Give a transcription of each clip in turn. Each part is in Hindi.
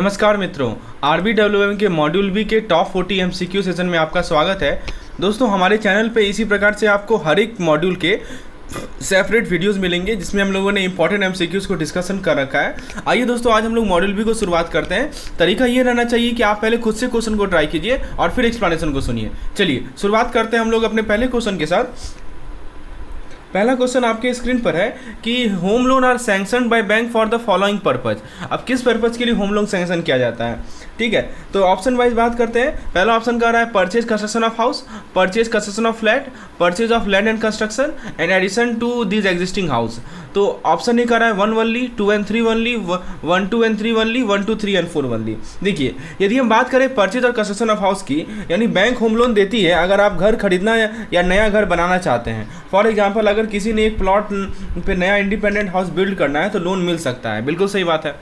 नमस्कार मित्रों, RBWM के मॉड्यूल बी के टॉप 40 MCQ सेशन में आपका स्वागत है। दोस्तों, हमारे चैनल पे इसी प्रकार से आपको हर एक मॉड्यूल के सेपरेट वीडियोस मिलेंगे जिसमें हम लोगों ने इंपॉर्टेंट MCQs को डिस्कशन कर रखा है। आइए दोस्तों, आज हम लोग मॉड्यूल बी को शुरुआत करते हैं। तरीका ये रहना चाहिए कि आप पहले खुद से क्वेश्चन को ट्राई कीजिए और फिर एक्सप्लेनेशन को सुनिए। चलिए शुरुआत करते हैं हम लोग अपने पहले क्वेश्चन के साथ। पहला क्वेश्चन आपके स्क्रीन पर है कि home loan are sanction by bank for the following purpose. अब किस पर्पज के लिए होम लोन सैंक्शन किया जाता है, ठीक है। तो ऑप्शन वाइज बात करते हैं। पहला ऑप्शन कह रहा है purchase construction of house, purchase construction of flat, purchase of land and construction and addition to this existing house. तो ऑप्शन ए कह रहा है 1 only, 2 and 3 only, 1 2 and 3 only, 1 2 3 and 4 only. देखिए, यदि हम बात करें परचेज और कंस्ट्रक्शन ऑफ हाउस की, यानी बैंक होम लोन देती है अगर आप घर खरीदना या नया घर बनाना चाहते हैं। फॉर एग्जाम्पल, अगर किसी ने एक प्लॉट पे नया इंडिपेंडेंट हाउस बिल्ड करना है तो लोन मिल सकता है। बिल्कुल सही बात है।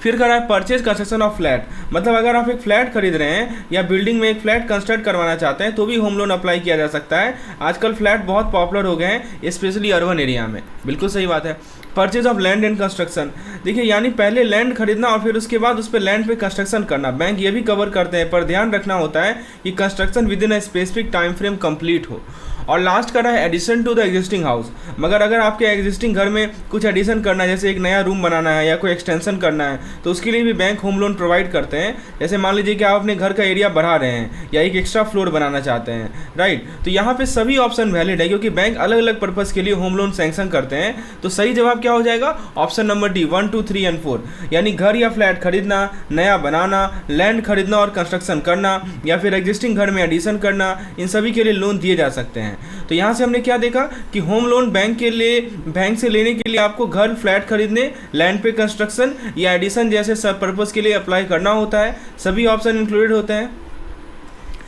फिर कर रहा है परचेज कंस्ट्रक्शन ऑफ फ्लैट, मतलब अगर आप एक फ्लैट खरीद रहे हैं या बिल्डिंग में एक फ्लैट कंस्ट्रक्ट करवाना चाहते हैं तो भी होम लोन अप्लाई किया जा सकता है। आजकल फ्लैट बहुत पॉपुलर हो गए हैं, स्पेशली अर्बन एरिया में। बिल्कुल सही बात है। Purchase of land and construction, देखिए यानी पहले लैंड खरीदना और फिर उसके बाद उस पर लैंड पे कंस्ट्रक्शन करना। बैंक ये भी कवर करते हैं, पर ध्यान रखना होता है कि construction within a specific time frame complete हो। और लास्ट का है addition to the existing house, मगर अगर आपके एग्जिस्टिंग घर में कुछ एडिशन करना है, जैसे एक नया रूम बनाना है या कोई एक्सटेंशन करना है, तो उसके लिए भी बैंक होम लोन प्रोवाइड करते हैं। जैसे मान लीजिए कि आप अपने घर का एरिया बढ़ा रहे हैं या एक एक्स्ट्रा फ्लोर बनाना चाहते हैं, राइट। तो यहाँ पे सभी ऑप्शन वैलिड है क्योंकि बैंक अलग अलग पर्पज़ के लिए होम लोन सैंक्शन करते हैं। तो सही जवाब क्या हो जाएगा? ऑप्शन नंबर डी, 1 2 3 एंड 4, यानी घर या फ्लैट खरीदना, नया बनाना, लैंड खरीदना और कंस्ट्रक्शन करना, या फिर एग्जिस्टिंग घर में एडिशन करना, इन सभी के लिए लोन दिए जा सकते हैं। तो यहाँ से हमने क्या देखा कि होम लोन बैंक से लेने के लिए आपको घर फ्लैट खरीदने, लैंड पे कंस्ट्रक्शन या एडिशन जैसे सब पर्पस के लिए अप्लाई करना होता है। सभी ऑप्शन इंक्लूडेड होते हैं,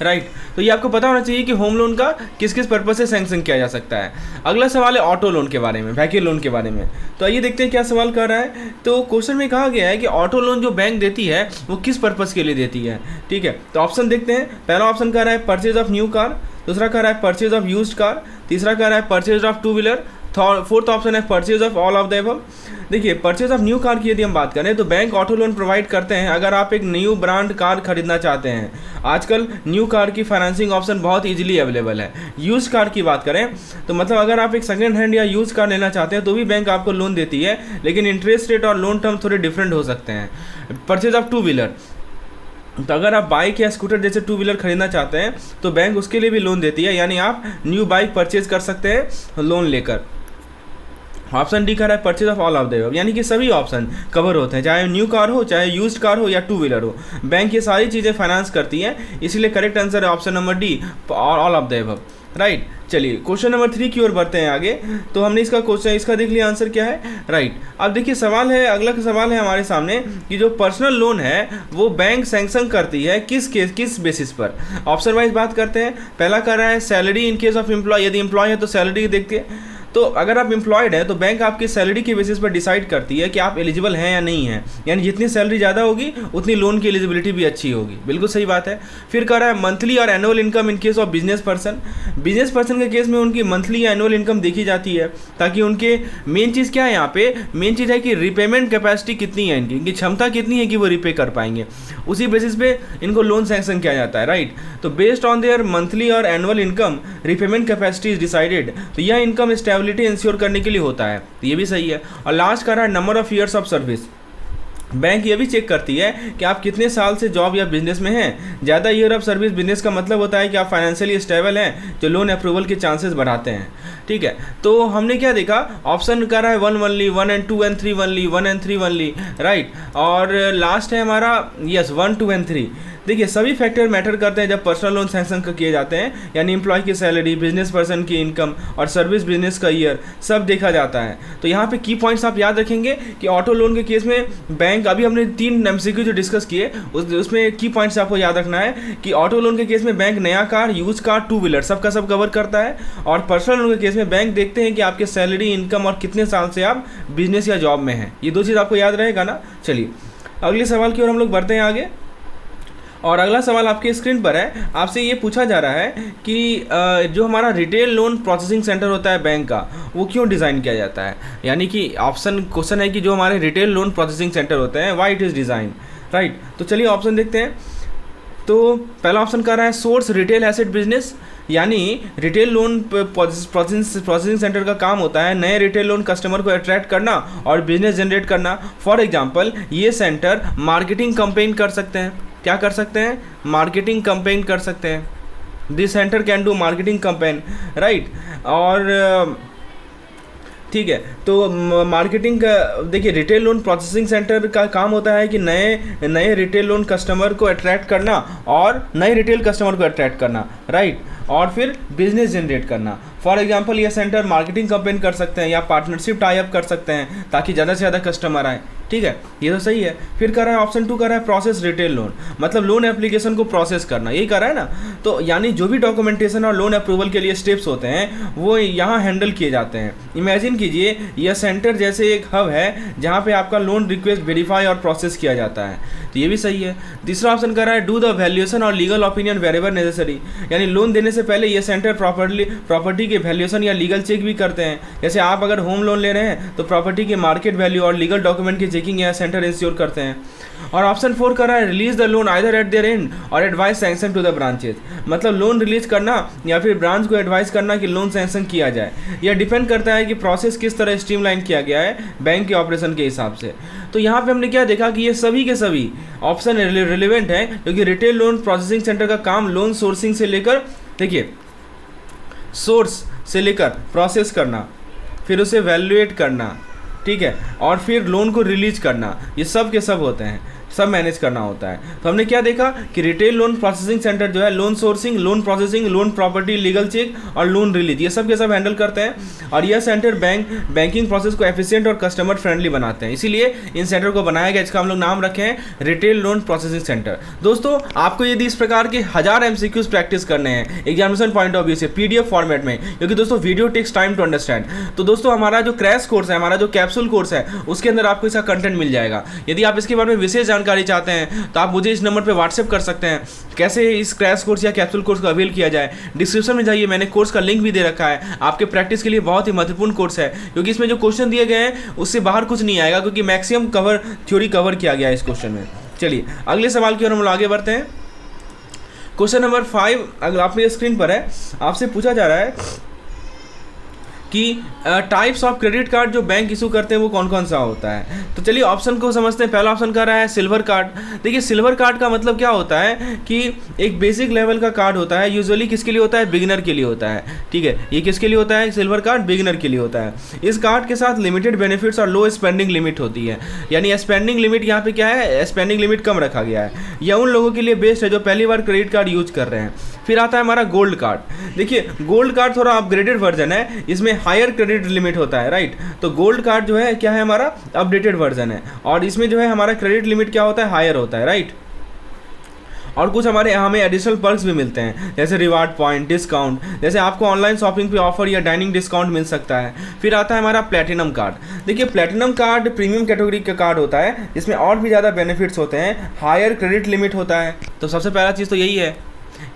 राइट। तो ये आपको पता होना चाहिए कि होम लोन का किस किस पर्पस से सैंक्शन किया जा सकता है। अगला सवाल है ऑटो लोन के बारे में, व्हीकल लोन के बारे में। तो आइए देखते हैं क्या सवाल कर रहा है। तो क्वेश्चन में कहा गया है कि ऑटो लोन जो बैंक देती है वो किस पर्पस के लिए देती है, ठीक है। तो ऑप्शन देखते हैं। पहला ऑप्शन कह रहा है परचेज ऑफ न्यू कार, दूसरा कह रहा है परचेज ऑफ यूज्ड कार, तीसरा कह रहा है purchase of two wheeler, fourth option है purchase of all of the above. देखिए, परचेज ऑफ न्यू कार की यदि हम बात करें तो बैंक ऑटो लोन प्रोवाइड करते हैं अगर आप एक न्यू ब्रांड कार खरीदना चाहते हैं। आजकल न्यू कार की फाइनेंसिंग ऑप्शन बहुत इजीली अवेलेबल है। यूज कार की बात करें तो मतलब अगर आप एक सेकंड हैंड या यूज कार लेना चाहते हैं तो भी बैंक आपको लोन देती है, लेकिन इंटरेस्ट रेट और लोन टर्म थोड़े डिफरेंट हो सकते हैं। परचेज ऑफ टू व्हीलर, तो अगर आप बाइक या स्कूटर जैसे टू व्हीलर खरीदना चाहते हैं तो बैंक उसके लिए भी लोन देती है, यानी आप न्यू बाइक परचेज कर सकते हैं लोन लेकर। ऑप्शन डी कर रहा है purchase of all of the above, यानी कि सभी ऑप्शन कवर होते हैं, चाहे न्यू कार हो, चाहे यूज्ड कार हो या टू व्हीलर हो। बैंक ये सारी चीज़ें फाइनेंस करती है, इसलिए करेक्ट आंसर है option number D, all of the above, right. चलिए क्वेश्चन नंबर 3 की ओर बढ़ते हैं आगे। तो हमने इसका देख लिया आंसर क्या है, राइट। अब देखिए सवाल है, अगला सवाल है हमारे सामने कि जो पर्सनल लोन है वो बैंक सैंक्शन करती है किस बेसिस पर। ऑप्शन वाइज बात करते हैं। पहला कर रहा है salary in case of employ, यदि एम्प्लॉय है तो सैलरी देखते हैं। तो अगर आप एम्प्लॉयड है तो बैंक आपकी सैलरी के बेसिस पर डिसाइड करती है कि आप एलिजिबल हैं या नहीं हैं, यानी जितनी सैलरी ज़्यादा होगी उतनी लोन की एलिजिबिलिटी भी अच्छी होगी। बिल्कुल सही बात है। फिर कह रहा है मंथली और annual income in case of business person. Business person के केस में उनकी मंथली या एनुअल इनकम देखी जाती है, ताकि उनके मेन चीज़ क्या है यहाँ पे, मेन चीज़ है कि रिपेमेंट कैपेसिटी कितनी है, इनकी क्षमता कितनी है कि वो रिपे कर पाएंगे। उसी बेसिस पे इनको लोन सैंक्शन किया जाता है, राइट। तो बेस्ड ऑन देयर मंथली और annual income repayment capacity is decided. तो यह इनकम स्टेबिलिटी इंश्योर करने के लिए होता है, तो ये भी सही है। और लास्ट कर रहा है number of years of service. Bank ये भी चेक करती है कि आप कितने साल से जॉब या बिजनेस में हैं। ज़्यादा ईयर ऑफ सर्विस बिजनेस का मतलब होता है कि आप फाइनेंशियली स्टेबल हैं, जो लोन अप्रूवल के चांसेस बढ़ाते हैं, ठीक है। तो हमने क्या देखा, ऑप्शन कर रहा है 1 only, 1 and 2 and 3 only, 1 and 3 only, right. और लास्ट है हमारा यस 1 2 एंड 3। देखिए सभी फैक्टर मैटर करते हैं जब पर्सनल लोन सैंक्शन किए जाते हैं, यानी एम्प्लॉय की सैलरी, बिजनेस पर्सन की इनकम और सर्विस बिजनेस का ईयर सब देखा जाता है। तो यहाँ पे की पॉइंट्स आप याद रखेंगे कि ऑटो लोन के केस में बैंक, अभी हमने 3 MCQ जो डिस्कस किए उसमें की पॉइंट्स आपको याद रखना है कि ऑटो लोन के केस में बैंक नया car, use car, two wheeler सबका सब कवर करता है, और पर्सनल लोन के केस में बैंक देखते हैं कि आपके सैलरी, इनकम और कितने साल से आप बिजनेस या जॉब में हैं। ये 2 चीज़ आपको याद रहेगा ना। चलिए अगले सवाल की ओर हम लोग बढ़ते हैं आगे। और अगला सवाल आपके स्क्रीन पर है, आपसे ये पूछा जा रहा है कि जो हमारा रिटेल लोन प्रोसेसिंग सेंटर होता है बैंक का, वो क्यों डिज़ाइन किया जाता है। यानी कि ऑप्शन क्वेश्चन है कि जो हमारे रिटेल लोन प्रोसेसिंग सेंटर होते हैं, why it is design, right. तो चलिए ऑप्शन देखते हैं। तो पहला ऑप्शन कह रहा है सोर्स रिटेल एसेट बिजनेस, यानी रिटेल लोन प्रोसेसिंग सेंटर का काम होता है नए रिटेल लोन कस्टमर को अट्रैक्ट करना और बिजनेस जनरेट करना। फॉर एग्जांपल ये सेंटर मार्केटिंग कंपेन कर सकते हैं। क्या कर सकते हैं? मार्केटिंग कंपेन कर सकते हैं। This centre can do marketing campaign, right. और ठीक है, तो मार्केटिंग का देखिए, रिटेल लोन प्रोसेसिंग सेंटर का काम होता है कि नए रिटेल लोन कस्टमर को अट्रैक्ट करना और नए रिटेल कस्टमर को अट्रैक्ट करना, राइट, और फिर बिजनेस जनरेट करना। फॉर एग्जांपल ये सेंटर मार्केटिंग कंपेन कर सकते हैं या पार्टनरशिप टाई अप कर सकते हैं ताकि ज़्यादा से ज़्यादा कस्टमर आए। ठीक है, ये तो सही है। फिर कर रहा है ऑप्शन 2 कर रहा है प्रोसेस रिटेल लोन, मतलब लोन एप्लीकेशन को प्रोसेस करना, यही कर रहा है ना। तो यानी जो भी डॉक्यूमेंटेशन और लोन अप्रूवल के लिए स्टेप्स होते हैं वो यहाँ हैंडल किए जाते हैं। इमेजिन कीजिए यह सेंटर जैसे एक हब है जहाँ पे आपका लोन रिक्वेस्ट वेरीफाई और प्रोसेस किया जाता है, तो ये भी सही है। तीसरा ऑप्शन कर रहा है डू द वैल्यूएशन और लीगल ओपिनियन वेरेवर नेसेसरी, यानी लोन देने से पहले ये सेंटर प्रॉपर्टी के वैल्यूएशन या लीगल चेक भी करते हैं। जैसे आप अगर होम लोन ले रहे हैं तो प्रॉपर्टी के मार्केट वैल्यू और लीगल डॉक्यूमेंट की चेकिंग यह सेंटर इंश्योर करते हैं। और ऑप्शन 4 कर रहा है release the loan either at their end और advise sanction to the branches, मतलब लोन रिलीज करना या फिर ब्रांच को एडवाइस करना कि लोन सैंक्शन किया जाए। यह डिपेंड करता है कि प्रोसेस किस तरह स्ट्रीमलाइन किया गया है बैंक के ऑपरेशन के हिसाब से। तो यहाँ पे हमने क्या देखा कि ये सभी के सभी ऑप्शन रिलेवेंट है, क्योंकि रिटेल लोन प्रोसेसिंग सेंटर का काम लोन सोर्सिंग से लेकर, देखिए, सोर्स से लेकर प्रोसेस करना, फिर उसे वैल्यूएट करना, ठीक है, और फिर लोन को रिलीज करना, ये सब के सब होते हैं, सब मैनेज करना होता है। तो हमने क्या देखा कि रिटेल लोन प्रोसेसिंग सेंटर जो है loan sourcing, loan processing, loan property, legal check और लोन रिलीज, ये सब के सब हैंडल करते हैं। और यह सेंटर बैंकिंग प्रोसेस को एफिशिएंट और कस्टमर फ्रेंडली बनाते हैं, इसीलिए इन सेंटर को बनाया गया, इसका हम लोग नाम रखे हैं रिटेल लोन प्रोसेसिंग सेंटर। दोस्तों आपको यदि इस प्रकार के 1000 MCQs प्रैक्टिस करने हैं एग्जामिनेशन पॉइंट ऑफ व्यू से PDF फॉर्मेट में, क्योंकि दोस्तों video takes time to understand, तो दोस्तों हमारा जो क्रैश कोर्स है, हमारा जो कैप्सूल कोर्स है, उसके अंदर आपको इसका कंटेंट मिल जाएगा। यदि आप इसके बारे में विशेष जानकारी चाहते हैं तो आप मुझे इस नंबर पे व्हाट्सएप कर सकते हैं, कैसे इस क्रैश कोर्स या कैप्सूल कोर्स को अवेल किया जाए। डिस्क्रिप्शन में जाइए, मैंने कोर्स का लिंक भी दे रखा है। आपके प्रैक्टिस के लिए बहुत ही महत्वपूर्ण कोर्स है, क्योंकि इसमें जो क्वेश्चन दिए गए हैं उससे बाहर कुछ नहीं आएगा, क्योंकि मैक्सिमम थ्योरी कवर किया गया है इस क्वेश्चन में। चलिए अगले सवाल की ओर हम आगे बढ़ते हैं। क्वेश्चन नंबर 5 अगर आपने स्क्रीन पर है, आपसे पूछा जा रहा है कि टाइप्स ऑफ क्रेडिट कार्ड जो बैंक इशू करते हैं वो कौन कौन सा होता है। तो चलिए ऑप्शन को समझते हैं। पहला ऑप्शन कर रहा है सिल्वर कार्ड। देखिए सिल्वर कार्ड का मतलब क्या होता है कि एक बेसिक लेवल का कार्ड होता है, यूजुअली किसके लिए होता है? बिगिनर के लिए होता है। ठीक है, ये किसके लिए होता है? सिल्वर कार्ड बिगिनर के लिए होता है। इस कार्ड के साथ लिमिटेड बेनिफिट्स और लो स्पेंडिंग लिमिट होती है, यानी स्पेंडिंग लिमिट यहाँ पे क्या है? स्पेंडिंग लिमिट कम रखा गया है। यह उन लोगों के लिए बेस्ट है जो पहली बार क्रेडिट कार्ड यूज कर रहे हैं। फिर आता है हमारा गोल्ड कार्ड। देखिए गोल्ड कार्ड थोड़ा अपग्रेडेड वर्जन है, इसमें हायर क्रेडिट लिमिट होता है, राइट। तो गोल्ड कार्ड जो है क्या है? हमारा अपडेटेड वर्जन है, और इसमें जो है हमारा क्रेडिट लिमिट क्या होता है? हायर होता है, राइट। और कुछ हमें एडिशनल पर्क्स भी मिलते हैं, जैसे रिवार्ड पॉइंट, डिस्काउंट, जैसे आपको ऑनलाइन शॉपिंग पे ऑफर या डाइनिंग डिस्काउंट मिल सकता है। फिर आता है हमारा प्लैटिनम कार्ड। देखिए प्लैटिनम कार्ड प्रीमियम कैटेगरी का कार्ड होता है, इसमें और भी ज़्यादा बेनिफिट्स होते हैं, हायर क्रेडिट लिमिट होता है। तो सबसे पहला चीज़ तो यही है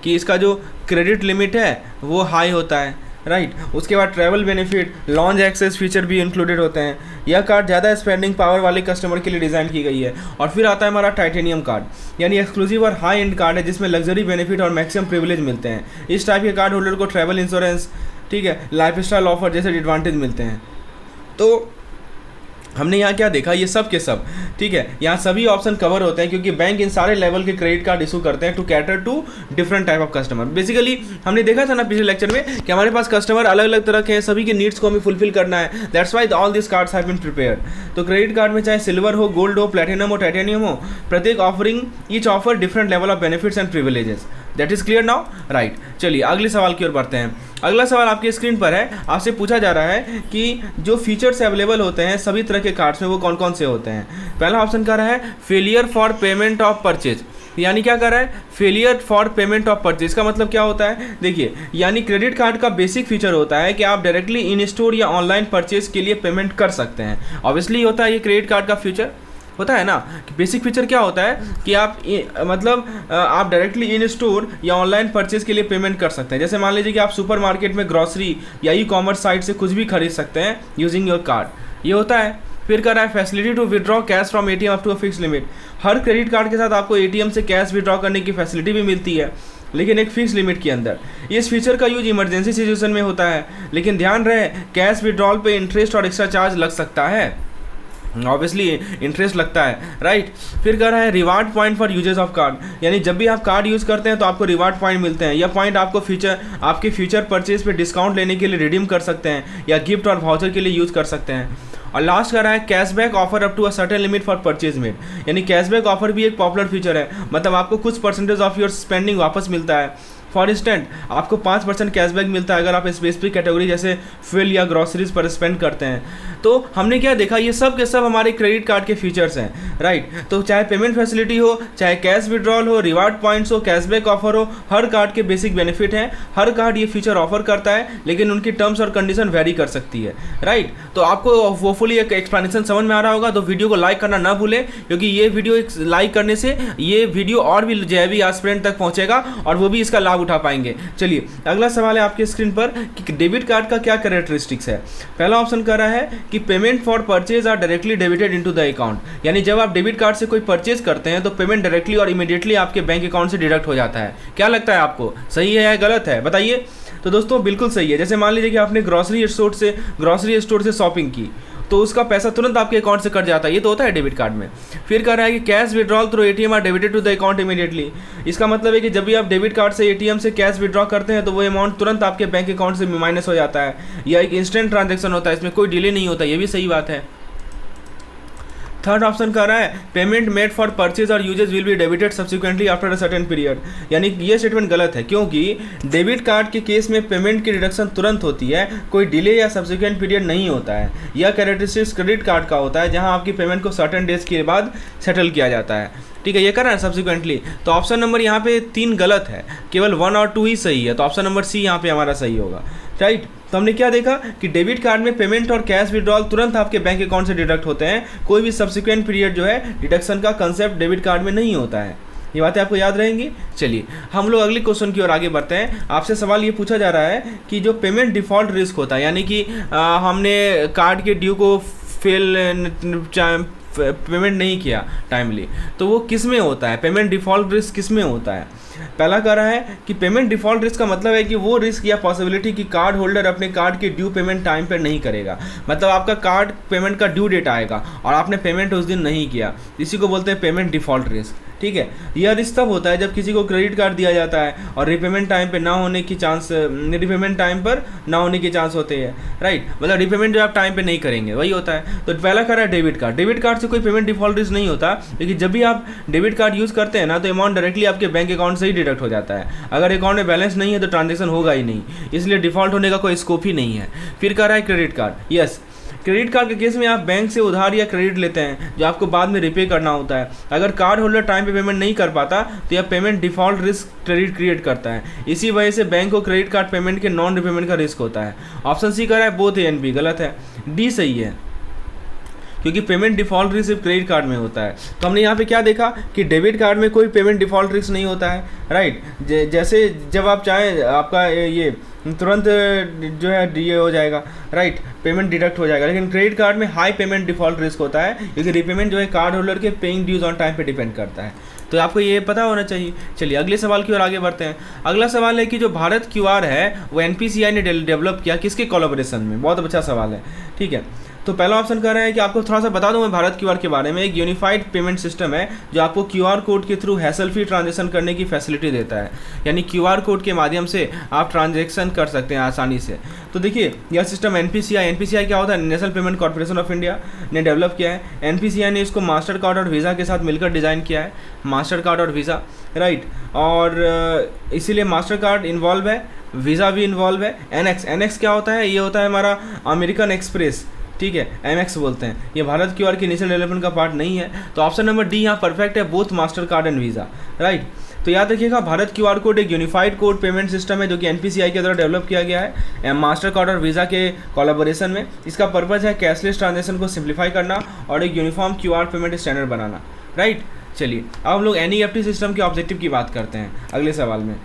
कि इसका जो क्रेडिट लिमिट है वो हाई होता है, राइट। उसके बाद travel benefit, lounge access feature भी इंक्लूडेड होते हैं। यह कार्ड ज़्यादा स्पेंडिंग पावर वाले कस्टमर के लिए डिज़ाइन की गई है। और फिर आता है हमारा टाइटेनियम कार्ड, यानी एक्सक्लूसिव और हाई एंड कार्ड है जिसमें लग्जरी बेनिफिट और मैक्सिमम प्रिविलेज मिलते हैं। इस टाइप के कार्ड होल्डर को ट्रैवल इंश्योरेंस, ठीक है, लाइफ स्टाइल ऑफर जैसे एडवांटेज मिलते हैं। तो हमने यहाँ क्या देखा? ये सब के सब, ठीक है, यहाँ सभी ऑप्शन कवर होते हैं, क्योंकि बैंक इन सारे लेवल के क्रेडिट कार्ड इशू करते हैं to cater to different type of customer. Basically हमने देखा था ना पिछले लेक्चर में कि हमारे पास कस्टमर अलग अलग तरह के हैं, सभी के नीड्स को हमें फुलफिल करना है। That's why all this cards have been prepared. तो क्रेडिट कार्ड में चाहे सिल्वर हो, गोल्ड हो, प्लैटिनम हो, टाइटेनियम हो, प्रत्येक offering each offer different level of benefits and privileges. That is clear now, right. चलिए अगले सवाल की ओर बढ़ते हैं। अगला सवाल आपकी स्क्रीन पर है, आपसे पूछा जा रहा है कि जो फीचर्स अवेलेबल होते हैं सभी तरह के कार्ड्स में वो कौन कौन से होते हैं। पहला ऑप्शन कह रहा है failure for payment of purchase, यानी क्या कर रहा है? Failure for payment of purchase का मतलब क्या होता है? देखिए यानी क्रेडिट कार्ड का बेसिक फीचर होता है कि आप डायरेक्टली इन स्टोर या ऑनलाइन परचेज के लिए पेमेंट कर सकते हैं। ऑब्वियसली होता है ये क्रेडिट कार्ड का फीचर होता है ना, कि बेसिक फीचर क्या होता है कि आप आप डायरेक्टली इन स्टोर या ऑनलाइन परचेज के लिए पेमेंट कर सकते हैं। जैसे मान लीजिए कि आप सुपर मार्केट में ग्रॉसरी या ई कॉमर्स साइट से कुछ भी खरीद सकते हैं यूजिंग योर कार्ड, ये होता है। फिर कह रहा है facility to withdraw cash from ATM up to a fix limit. हर क्रेडिट कार्ड के साथ आपको एटीएम से कैश विड्रॉ करने की फैसिलिटी भी मिलती है, लेकिन एक फिक्स लिमिट के अंदर। इस फीचर का यूज इमरजेंसी सिचुएशन में होता है, लेकिन ध्यान रहे कैश विड्रॉल पे इंटरेस्ट और एक्स्ट्रा चार्ज लग सकता है, ऑब्वियसली इंटरेस्ट लगता है, राइट। फिर कह रहा है reward point for uses of card, यानी जब भी आप कार्ड यूज़ करते हैं तो आपको रिवार्ड पॉइंट मिलते हैं। यह पॉइंट आपको आपके फ्यूचर परचेज पे डिस्काउंट लेने के लिए रिडीम कर सकते हैं या गिफ्ट और वाउचर के लिए यूज़ कर सकते हैं। और लास्ट कर रहा है cashback offer up to a certain limit for purchase made, यानी कैशबैक ऑफर भी एक पॉपुलर फीचर है, मतलब आपको कुछ परसेंटेज ऑफ योर स्पेंडिंग वापस मिलता है। फॉर इंस्टेंट आपको 5% कैशबैक मिलता है अगर आप स्पेसिफिक कैटेगरी जैसे फ्यूल या ग्रॉसरीज पर स्पेंड करते हैं। तो हमने क्या देखा, ये सब के सब हमारे क्रेडिट कार्ड के फीचर्स हैं, राइट। तो चाहे पेमेंट फैसिलिटी हो, चाहे कैश विड्रॉल हो, रिवार्ड पॉइंट्स हो, कैशबैक ऑफर हो, हर कार्ड के बेसिक बेनिफिट हैं। हर कार्ड ये फीचर ऑफर करता है, लेकिन उनकी टर्म्स और कंडीशन वेरी कर सकती है, राइट। तो आपको होपफुली एक एक्सप्लेनेशन समझ में आ रहा होगा, तो वीडियो को लाइक करना ना भूलें, क्योंकि ये वीडियो लाइक करने से ये वीडियो और भी जेबी एस्पिरेंट तक पहुँचेगा और वो भी इसका लाभ उठा पाएंगे। चलिए अगला सवाल है आपके स्क्रीन पर कि डेबिट कार्ड का क्या कैरेक्टरिस्टिक्स है। पहला ऑप्शन कर रहा है कि payment for purchase are directly debited into the account, यानी जब आप डेबिट कार्ड से कोई परचेज करते हैं तो पेमेंट डायरेक्टली और इमीडिएटली आपके बैंक अकाउंट से डिडक्ट हो जाता है। क्या लगता है आपको, सही है या गलत है, बताइए। तो दोस्तों बिल्कुल सही है। जैसे मान लीजिए कि आपने ग्रॉसरी स्टोर से शॉपिंग की तो उसका पैसा तुरंत आपके अकाउंट से कट जाता है, ये तो होता है डेबिट कार्ड में। फिर कह रहा है कि cash withdrawal through ATM are debited to the account immediately, इसका मतलब है कि जब भी आप डेबिट कार्ड से एटीएम से कैश विड्रॉ करते हैं तो वो अमाउंट तुरंत आपके बैंक अकाउंट से माइनस हो जाता है, या एक इंस्टेंट ट्रांजैक्शन होता है, इसमें कोई डिले नहीं होता, ये भी सही बात है। थर्ड ऑप्शन कह रहा है पेमेंट मेड फॉर परचेज और usages will be debited subsequently after a certain period, यानी ये स्टेटमेंट गलत है, क्योंकि डेबिट कार्ड के केस में पेमेंट की डिडक्शन तुरंत होती है, कोई डिले या सब्सिक्वेंट पीरियड नहीं होता है। यह कैरेक्टरिस्टिक्स क्रेडिट कार्ड का होता है जहां आपकी पेमेंट को सर्टेन डेज के बाद सेटल किया जाता है, ठीक है। ये कर रहा है सब्सिक्वेंटली, तो ऑप्शन नंबर यहाँ पे 3 गलत है, केवल 1 और 2 ही सही है, तो ऑप्शन नंबर सी यहाँ पे हमारा सही होगा, राइट। तो हमने क्या देखा कि डेबिट कार्ड में पेमेंट और कैश विड्रॉल तुरंत आपके बैंक अकाउंट से डिडक्ट होते हैं, कोई भी सब्सिक्वेंट पीरियड जो है डिडक्शन का कंसेप्ट डेबिट कार्ड में नहीं होता है। ये बातें आपको याद रहेंगी। चलिए हम लोग अगले क्वेश्चन की ओर आगे बढ़ते हैं। आपसे सवाल ये पूछा जा रहा है कि जो पेमेंट डिफ़ॉल्ट रिस्क होता है, यानी कि हमने कार्ड के ड्यू को पेमेंट नहीं किया टाइमली, तो वो किस में होता है, पेमेंट डिफ़ॉल्ट रिस्क किस में होता है। पहला कह रहा है कि पेमेंट डिफ़ॉल्ट रिस्क का मतलब है कि वो रिस्क या पॉसिबिलिटी कि कार्ड होल्डर अपने कार्ड की ड्यू पेमेंट टाइम पर नहीं करेगा, मतलब आपका कार्ड पेमेंट का ड्यू डेट आएगा और आपने पेमेंट उस दिन नहीं किया, इसी को बोलते हैं पेमेंट डिफ़ॉल्ट रिस्क, ठीक है। यह रिस्क तब होता है जब किसी को क्रेडिट कार्ड दिया जाता है और रिपेमेंट टाइम पर ना होने की चांस होते हैं, राइट, मतलब रिपेमेंट जो आप टाइम पे नहीं करेंगे वही होता है। तो पहला कह रहा है डेबिट कार्ड से कोई पेमेंट डिफ़ॉल्ट रिस्क नहीं होता, लेकिन जब भी आप डेबिट कार्ड यूज़ करते हैं ना तो अमाउंट डायरेक्टली आपके बैंक अकाउंट से ही डिडक्ट हो जाता है। अगर अकाउंट में बैलेंस नहीं है तो ट्रांजेक्शन होगा ही नहीं, इसलिए डिफ़ॉल्ट होने का कोई स्कोप ही नहीं है। फिर कह रहा है credit card, yes, credit card के केस में आप बैंक से उधार या क्रेडिट लेते हैं जो आपको बाद में रिपे करना होता है। अगर कार्ड होल्डर टाइम पे पेमेंट नहीं कर पाता तो यह payment default risk credit create करता है, इसी वजह से बैंक को क्रेडिट कार्ड पेमेंट के नॉन रिपेमेंट का रिस्क होता है। ऑप्शन सी कह रहा है बोथ ए एंड बी, गलत है, डी सही है, क्योंकि पेमेंट डिफ़ॉल्ट रिस्क सिर्फ क्रेडिट कार्ड में होता है। तो हमने यहाँ पे क्या देखा कि डेबिट कार्ड में कोई पेमेंट डिफ़ॉल्ट रिस्क नहीं होता है, राइट। जैसे जब आप चाहें आपका ये तुरंत जो है ये हो जाएगा, राइट, पेमेंट डिडक्ट हो जाएगा, लेकिन क्रेडिट कार्ड में हाई पेमेंट डिफ़ॉल्ट रिस्क होता है, क्योंकि रिपेमेंट जो है कार्ड होल्डर के पेइंग ड्यूज ऑन टाइम पे डिपेंड करता है। तो आपको ये पता होना चाहिए। चलिए अगले सवाल की ओर आगे बढ़ते हैं। अगला सवाल है कि जो भारत QR है वो NPCI ने डेवलप किया, किसके कोलैबोरेशन में, बहुत अच्छा सवाल है, ठीक है। तो पहला ऑप्शन कर रहा है कि आपको थोड़ा सा बता दूं मैं भारत QR के बारे में। एक यूनिफाइड पेमेंट सिस्टम है जो आपको QR कोड के थ्रू हैसल फ्री ट्रांजेक्शन करने की फैसिलिटी देता है, यानी QR कोड के माध्यम से आप ट्रांजेक्शन कर सकते हैं आसानी से। तो देखिए यह सिस्टम NPCI क्या होता है, national payment corporation of India ने डेवलप किया है। NPCI ने इसको मास्टर कार्ड और वीज़ा के साथ मिलकर डिज़ाइन किया है, मास्टर कार्ड और वीज़ा, राइट, और इसीलिए मास्टर कार्ड इन्वॉल्व है, वीज़ा भी इन्वॉल्व है। NX क्या होता है, ये होता है हमारा अमेरिकन एक्सप्रेस, ठीक है, MX बोलते हैं। ये भारत QR की इनिशियल डेवलपमेंट का पार्ट नहीं है, तो ऑप्शन नंबर डी यहाँ परफेक्ट है, both master card and visa, right. तो याद रखिएगा भारत QR कोड एक यूनिफाइड कोड पेमेंट सिस्टम है जो कि NPCI के द्वारा डेवलप किया गया है मास्टर कार्ड और वीज़ा के कोलैबोरेशन में। इसका पर्पज़ है कैशलेस ट्रांजेक्शन को सिंप्लीफाई करना और एक यूनिफॉर्म QR पेमेंट स्टैंडर्ड बनाना, राइट। चलिए अब हम लोग NEFT सिस्टम के ऑब्जेक्टिव की बात करते हैं अगले सवाल में।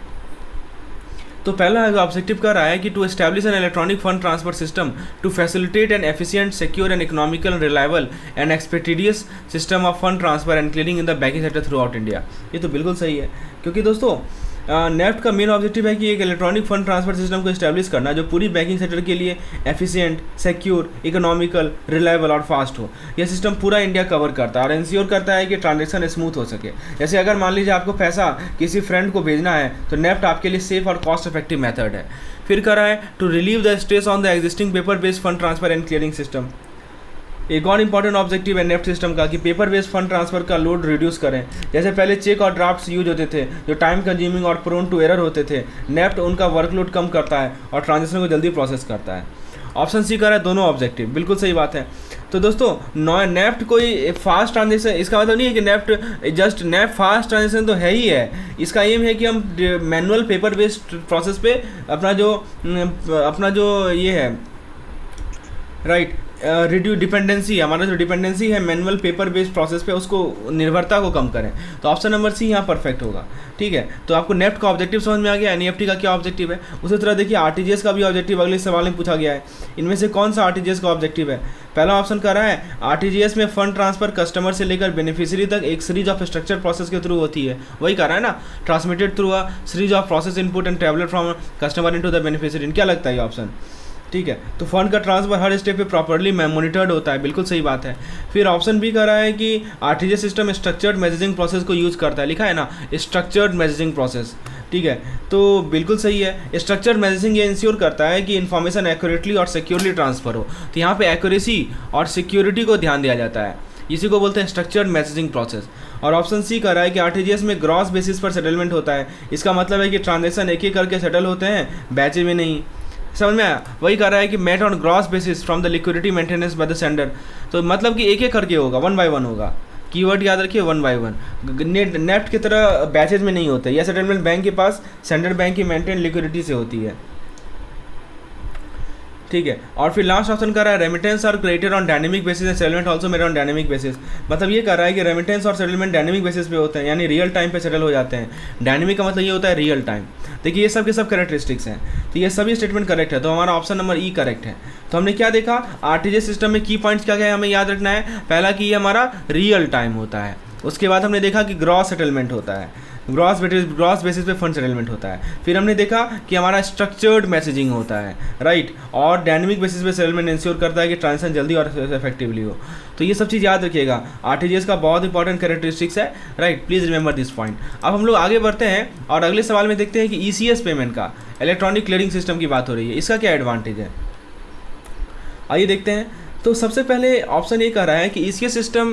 तो पहला ऑब्जेक्टिव कर रहा है कि to establish an electronic fund transfer system to facilitate an efficient, secure and economical, reliable and expeditious system of fund transfer and clearing in the banking sector throughout India. ये तो बिल्कुल सही है, क्योंकि दोस्तों नेफ्ट का मेन ऑब्जेक्टिव है कि एक इलेक्ट्रॉनिक फंड ट्रांसफर सिस्टम को इस्टेब्लिश करना जो पूरी बैंकिंग सेक्टर के लिए एफिशिएंट, सिक्योर, इकोनॉमिकल, रिलायबल और फास्ट हो। यह सिस्टम पूरा इंडिया कवर करता है और इंश्योर करता है कि ट्रांजैक्शन स्मूथ हो सके। जैसे अगर मान लीजिए आपको पैसा किसी फ्रेंड को भेजना है तो नेफ्ट आपके लिए सेफ और कॉस्ट इफेक्टिव मेथड है। फिर करा है to relieve the stress on the existing paper based fund transfer and clearing system. एक और इंपॉर्टेंट ऑब्जेक्टिव है नेफ्ट सिस्टम का कि पेपर बेस्ड फंड ट्रांसफर का लोड रिड्यूस करें। जैसे पहले चेक और ड्राफ्ट्स यूज होते थे जो टाइम कंज्यूमिंग और प्रोन टू एरर होते थे, नेफ्ट उनका वर्कलोड कम करता है और ट्रांजेक्शन को जल्दी प्रोसेस करता है। ऑप्शन सी का है दोनों ऑब्जेक्टिव, बिल्कुल सही बात है। तो दोस्तों नेफ्ट कोई फास्ट ट्रांजेक्शन, इसका मतलब नहीं है कि नेफ्ट फास्ट ट्रांजेक्शन तो है ही है। इसका एम है कि हम मैनुअल पेपर बेस्ड प्रोसेस पे अपना जो ये है राइट रिड्यूस डिपेंडेंसी, हमारा जो डिपेंडेंसी है मैनुअल पेपर बेस्ड प्रोसेस पे, उसको निर्भरता को कम करें। तो ऑप्शन नंबर सी यहाँ परफेक्ट होगा। ठीक है, तो आपको नेफ्ट का ऑब्जेक्टिव समझ में आ गया, एनईएफटी का क्या ऑब्जेक्टिव है। उसी तरह देखिए आरटीजीएस का भी ऑब्जेक्टिव अगले सवाल में पूछा गया है। इनमें से कौन सा आरटीजीएस का ऑब्जेक्टिव है। पहला ऑप्शन कर रहा है आरटीजीएस में फंड ट्रांसफर कस्टमर से लेकर बेनिफिशियरी तक एक सीरीज ऑफ स्ट्रक्चर प्रोसेस के थ्रू होती है। वही कर रहा है ना, transmitted through a series of process input and tablet from customer into the beneficiary. क्या लगता है ये ऑप्शन। ठीक है, तो फंड का ट्रांसफर हर स्टेप पे प्रॉपर्ली मॉनिटर्ड होता है, बिल्कुल सही बात है। फिर ऑप्शन बी कर रहा है कि RTGS system structured messaging process को यूज़ करता है। लिखा है ना स्ट्रक्चर्ड मैसेजिंग प्रोसेस। ठीक है, तो बिल्कुल सही है। स्ट्रक्चर्ड मैसेजिंग ये इंश्योर करता है कि इन्फॉर्मेशन एक्यूरेटली और सिक्योरली ट्रांसफर हो। तो यहाँ पे एक्यूरेसी और सिक्योरिटी को ध्यान दिया जाता है, इसी को बोलते हैं स्ट्रक्चर्ड मैसेजिंग प्रोसेस। और ऑप्शन सी कर रहा है कि आरटीजीएस में ग्रॉस बेसिस पर सेटलमेंट होता है। इसका मतलब है कि ट्रांजेक्शन एक एक करके सेटल होते हैं, बैचेज में नहीं। समझ में आया। वही कर रहा है कि met on gross basis from the liquidity maintenance by the sender. तो मतलब कि एक एक करके होगा, 1 by 1 होगा। कीवर्ड याद रखिए 1 by 1। नेफ्ट की तरह बैचेज में नहीं होता। यह सेटलमेंट बैंक के पास सेंडर बैंक की मेंटेन लिक्विडिटी से होती है। ठीक है, और फिर लास्ट ऑप्शन कर रहा है रेमिटेंस और credited on dynamic basis and settlement also made on dynamic basis. मतलब ये कर रहा है कि रेमिटेंस और सेटलमेंट डायनेमिक बेसिस पे होते हैं, यानी रियल टाइम पे सेटल हो जाते हैं। डायनेमिक का मतलब ये होता है रियल टाइम। देखिए ये सब के सब कैरेक्टरिस्टिक्स हैं, तो ये सभी स्टेटमेंट करेक्ट है। तो हमारा ऑप्शन नंबर ई करेक्ट है। तो हमने क्या देखा, आरटीजीएस सिस्टम में की पॉइंट्स क्या क्या है हमें याद रखना है। पहला कि ये हमारा रियल टाइम होता है। उसके बाद हमने देखा कि ग्रॉस सेटलमेंट होता है, ग्रॉस बेसिस पे फंड सेटलमेंट होता है। फिर हमने देखा कि हमारा स्ट्रक्चर्ड मैसेजिंग होता है, राइट, और डायनेमिक बेसिस पे सेटलमेंट इंश्योर करता है कि ट्रांजेक्शन जल्दी और इफेक्टिवली हो। तो ये सब चीज़ याद रखिएगा, आरटीजीएस का बहुत इंपॉर्टेंट कैरेक्टरिस्टिक्स है, right. Please remember this point. अब हम लोग आगे बढ़ते हैं और अगले सवाल में देखते हैं कि ईसीएस पेमेंट का, इलेक्ट्रॉनिक क्लियरिंग सिस्टम की बात हो रही है, इसका क्या एडवांटेज है, आइए देखते हैं। तो सबसे पहले ऑप्शन ये कह रहा है कि ईसीएस सिस्टम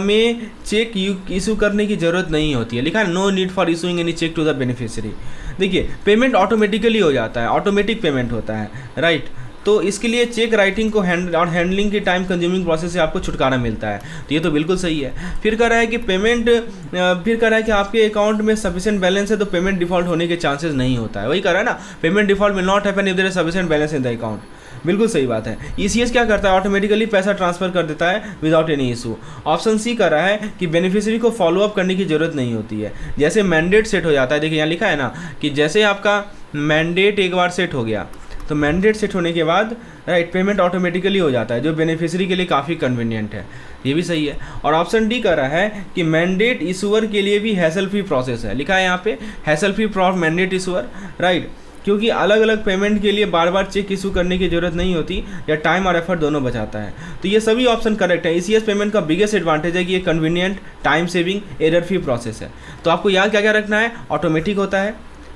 में चेक इशू करने की ज़रूरत नहीं होती है। लिखा है no need for issuing any cheque to the beneficiary. देखिए पेमेंट ऑटोमेटिकली हो जाता है, ऑटोमेटिक पेमेंट होता है, राइट। तो इसके लिए चेक राइटिंग को हैंडलिंग की टाइम कंज्यूमिंग प्रोसेस से आपको छुटकारा मिलता है। तो ये तो बिल्कुल सही है। फिर कह रहा है कि फिर कह रहा है कि आपके अकाउंट में सफिशिएंट बैलेंस है तो पेमेंट डिफॉल्ट होने के चांसेस नहीं होता है। वही कह रहा है ना, payment default will not happen if there is sufficient balance in the account. बिल्कुल सही बात है। ईसीएस क्या करता है, ऑटोमेटिकली पैसा ट्रांसफर कर देता है without any issue. Option C कर रहा है कि बेनिफिशियरी को फॉलोअप करने की जरूरत नहीं होती है। जैसे मैंडेट सेट हो जाता है, देखिए यहाँ लिखा है ना कि जैसे आपका मैंडेट एक बार सेट हो गया तो मैंडेट सेट होने के बाद राइट पेमेंट ऑटोमेटिकली हो जाता है, जो बेनिफिशियरी के लिए काफ़ी कन्वीनियंट है। ये भी सही है। और ऑप्शन डी कर रहा है कि मैंडेट इशूअर के लिए भी हैसल फ्री प्रोसेस है। लिखा है यहाँ पे hassle free for mandate issuer, right, क्योंकि अलग अलग पेमेंट के लिए बार बार चेक इशू करने की जरूरत नहीं होती, या टाइम और एफर्ट दोनों बचाता है। तो ये सभी ऑप्शन करेक्ट है। ईसीएस पेमेंट का बिगेस्ट एडवांटेज है कि ये convenient, time saving, error free process है। तो आपको याद क्या क्या रखना है, ऑटोमेटिक होता है,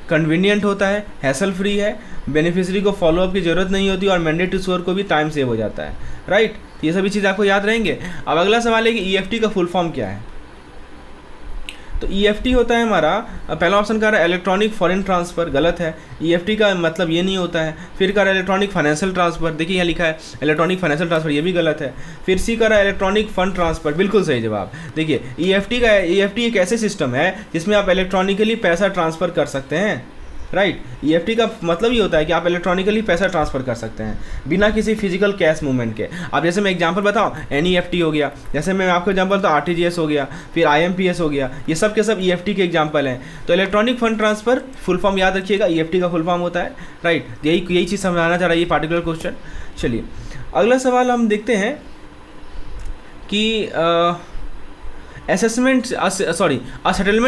कन्वीनियंट होता है, हैसल फ्री है, बेनिफिशियरी को फॉलोअप की जरूरत नहीं होती, और मैंडेट इशूअर को भी टाइम सेव हो जाता है, राइट। ये सभी चीज़ आपको याद रहेंगे। अब अगला सवाल है कि ईएफटी का फुल फॉर्म क्या है। तो ईएफटी होता है हमारा, पहला ऑप्शन का रहा है इलेक्ट्रॉनिक फॉरेन ट्रांसफ़र, गलत है। ईएफटी का मतलब ये नहीं होता है। फिर का रहा है इलेक्ट्रॉनिक फाइनेंशियल ट्रांसफ़र, देखिए यहाँ लिखा है इलेक्ट्रॉनिक फाइनेंशियल ट्रांसफ़र, ये भी गलत है। फिर सी का रहा है इलेक्ट्रॉनिक फंड ट्रांसफ़र, बिल्कुल सही जवाब। देखिए ईएफटी एक ऐसे सिस्टम है जिसमें आप इलेक्ट्रॉनिकली पैसा ट्रांसफ़र कर सकते हैं, राइट। EFT का मतलब ये होता है कि आप इलेक्ट्रॉनिकली पैसा ट्रांसफ़र कर सकते हैं बिना किसी फिजिकल कैश मूवमेंट के। अब जैसे मैं एग्जांपल बताऊं, NEFT हो गया, जैसे मैं आपको एग्जांपल तो RTGS हो गया, फिर IMPS हो गया, ये सब के सब EFT के एग्जांपल हैं। तो electronic fund transfer full form याद रखिएगा, EFT का फुल फॉर्म होता है, राइट। यही चीज़ समझाना चाह रहा है ये पार्टिकुलर क्वेश्चन। चलिए अगला सवाल हम देखते हैं कि a settlement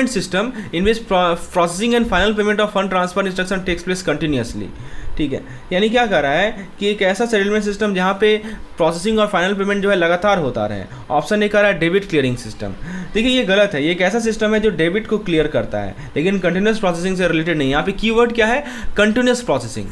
system in which processing and final payment of fund transfer instruction takes place continuously। ठीक है, यानी क्या कर रहा है कि एक ऐसा सेटलमेंट सिस्टम जहाँ पे प्रोसेसिंग और फाइनल पेमेंट जो है लगातार होता रहे। ऑप्शन ए कर रहा है डेबिट क्लियरिंग सिस्टम। देखिए ये गलत है, ये एक ऐसा सिस्टम है जो डेबिट को क्लियर करता है लेकिन कंटिन्यूस प्रोसेसिंग से रिलेटेड नहीं। यहाँ पे कीवर्ड क्या है, कंटिन्यूस प्रोसेसिंग,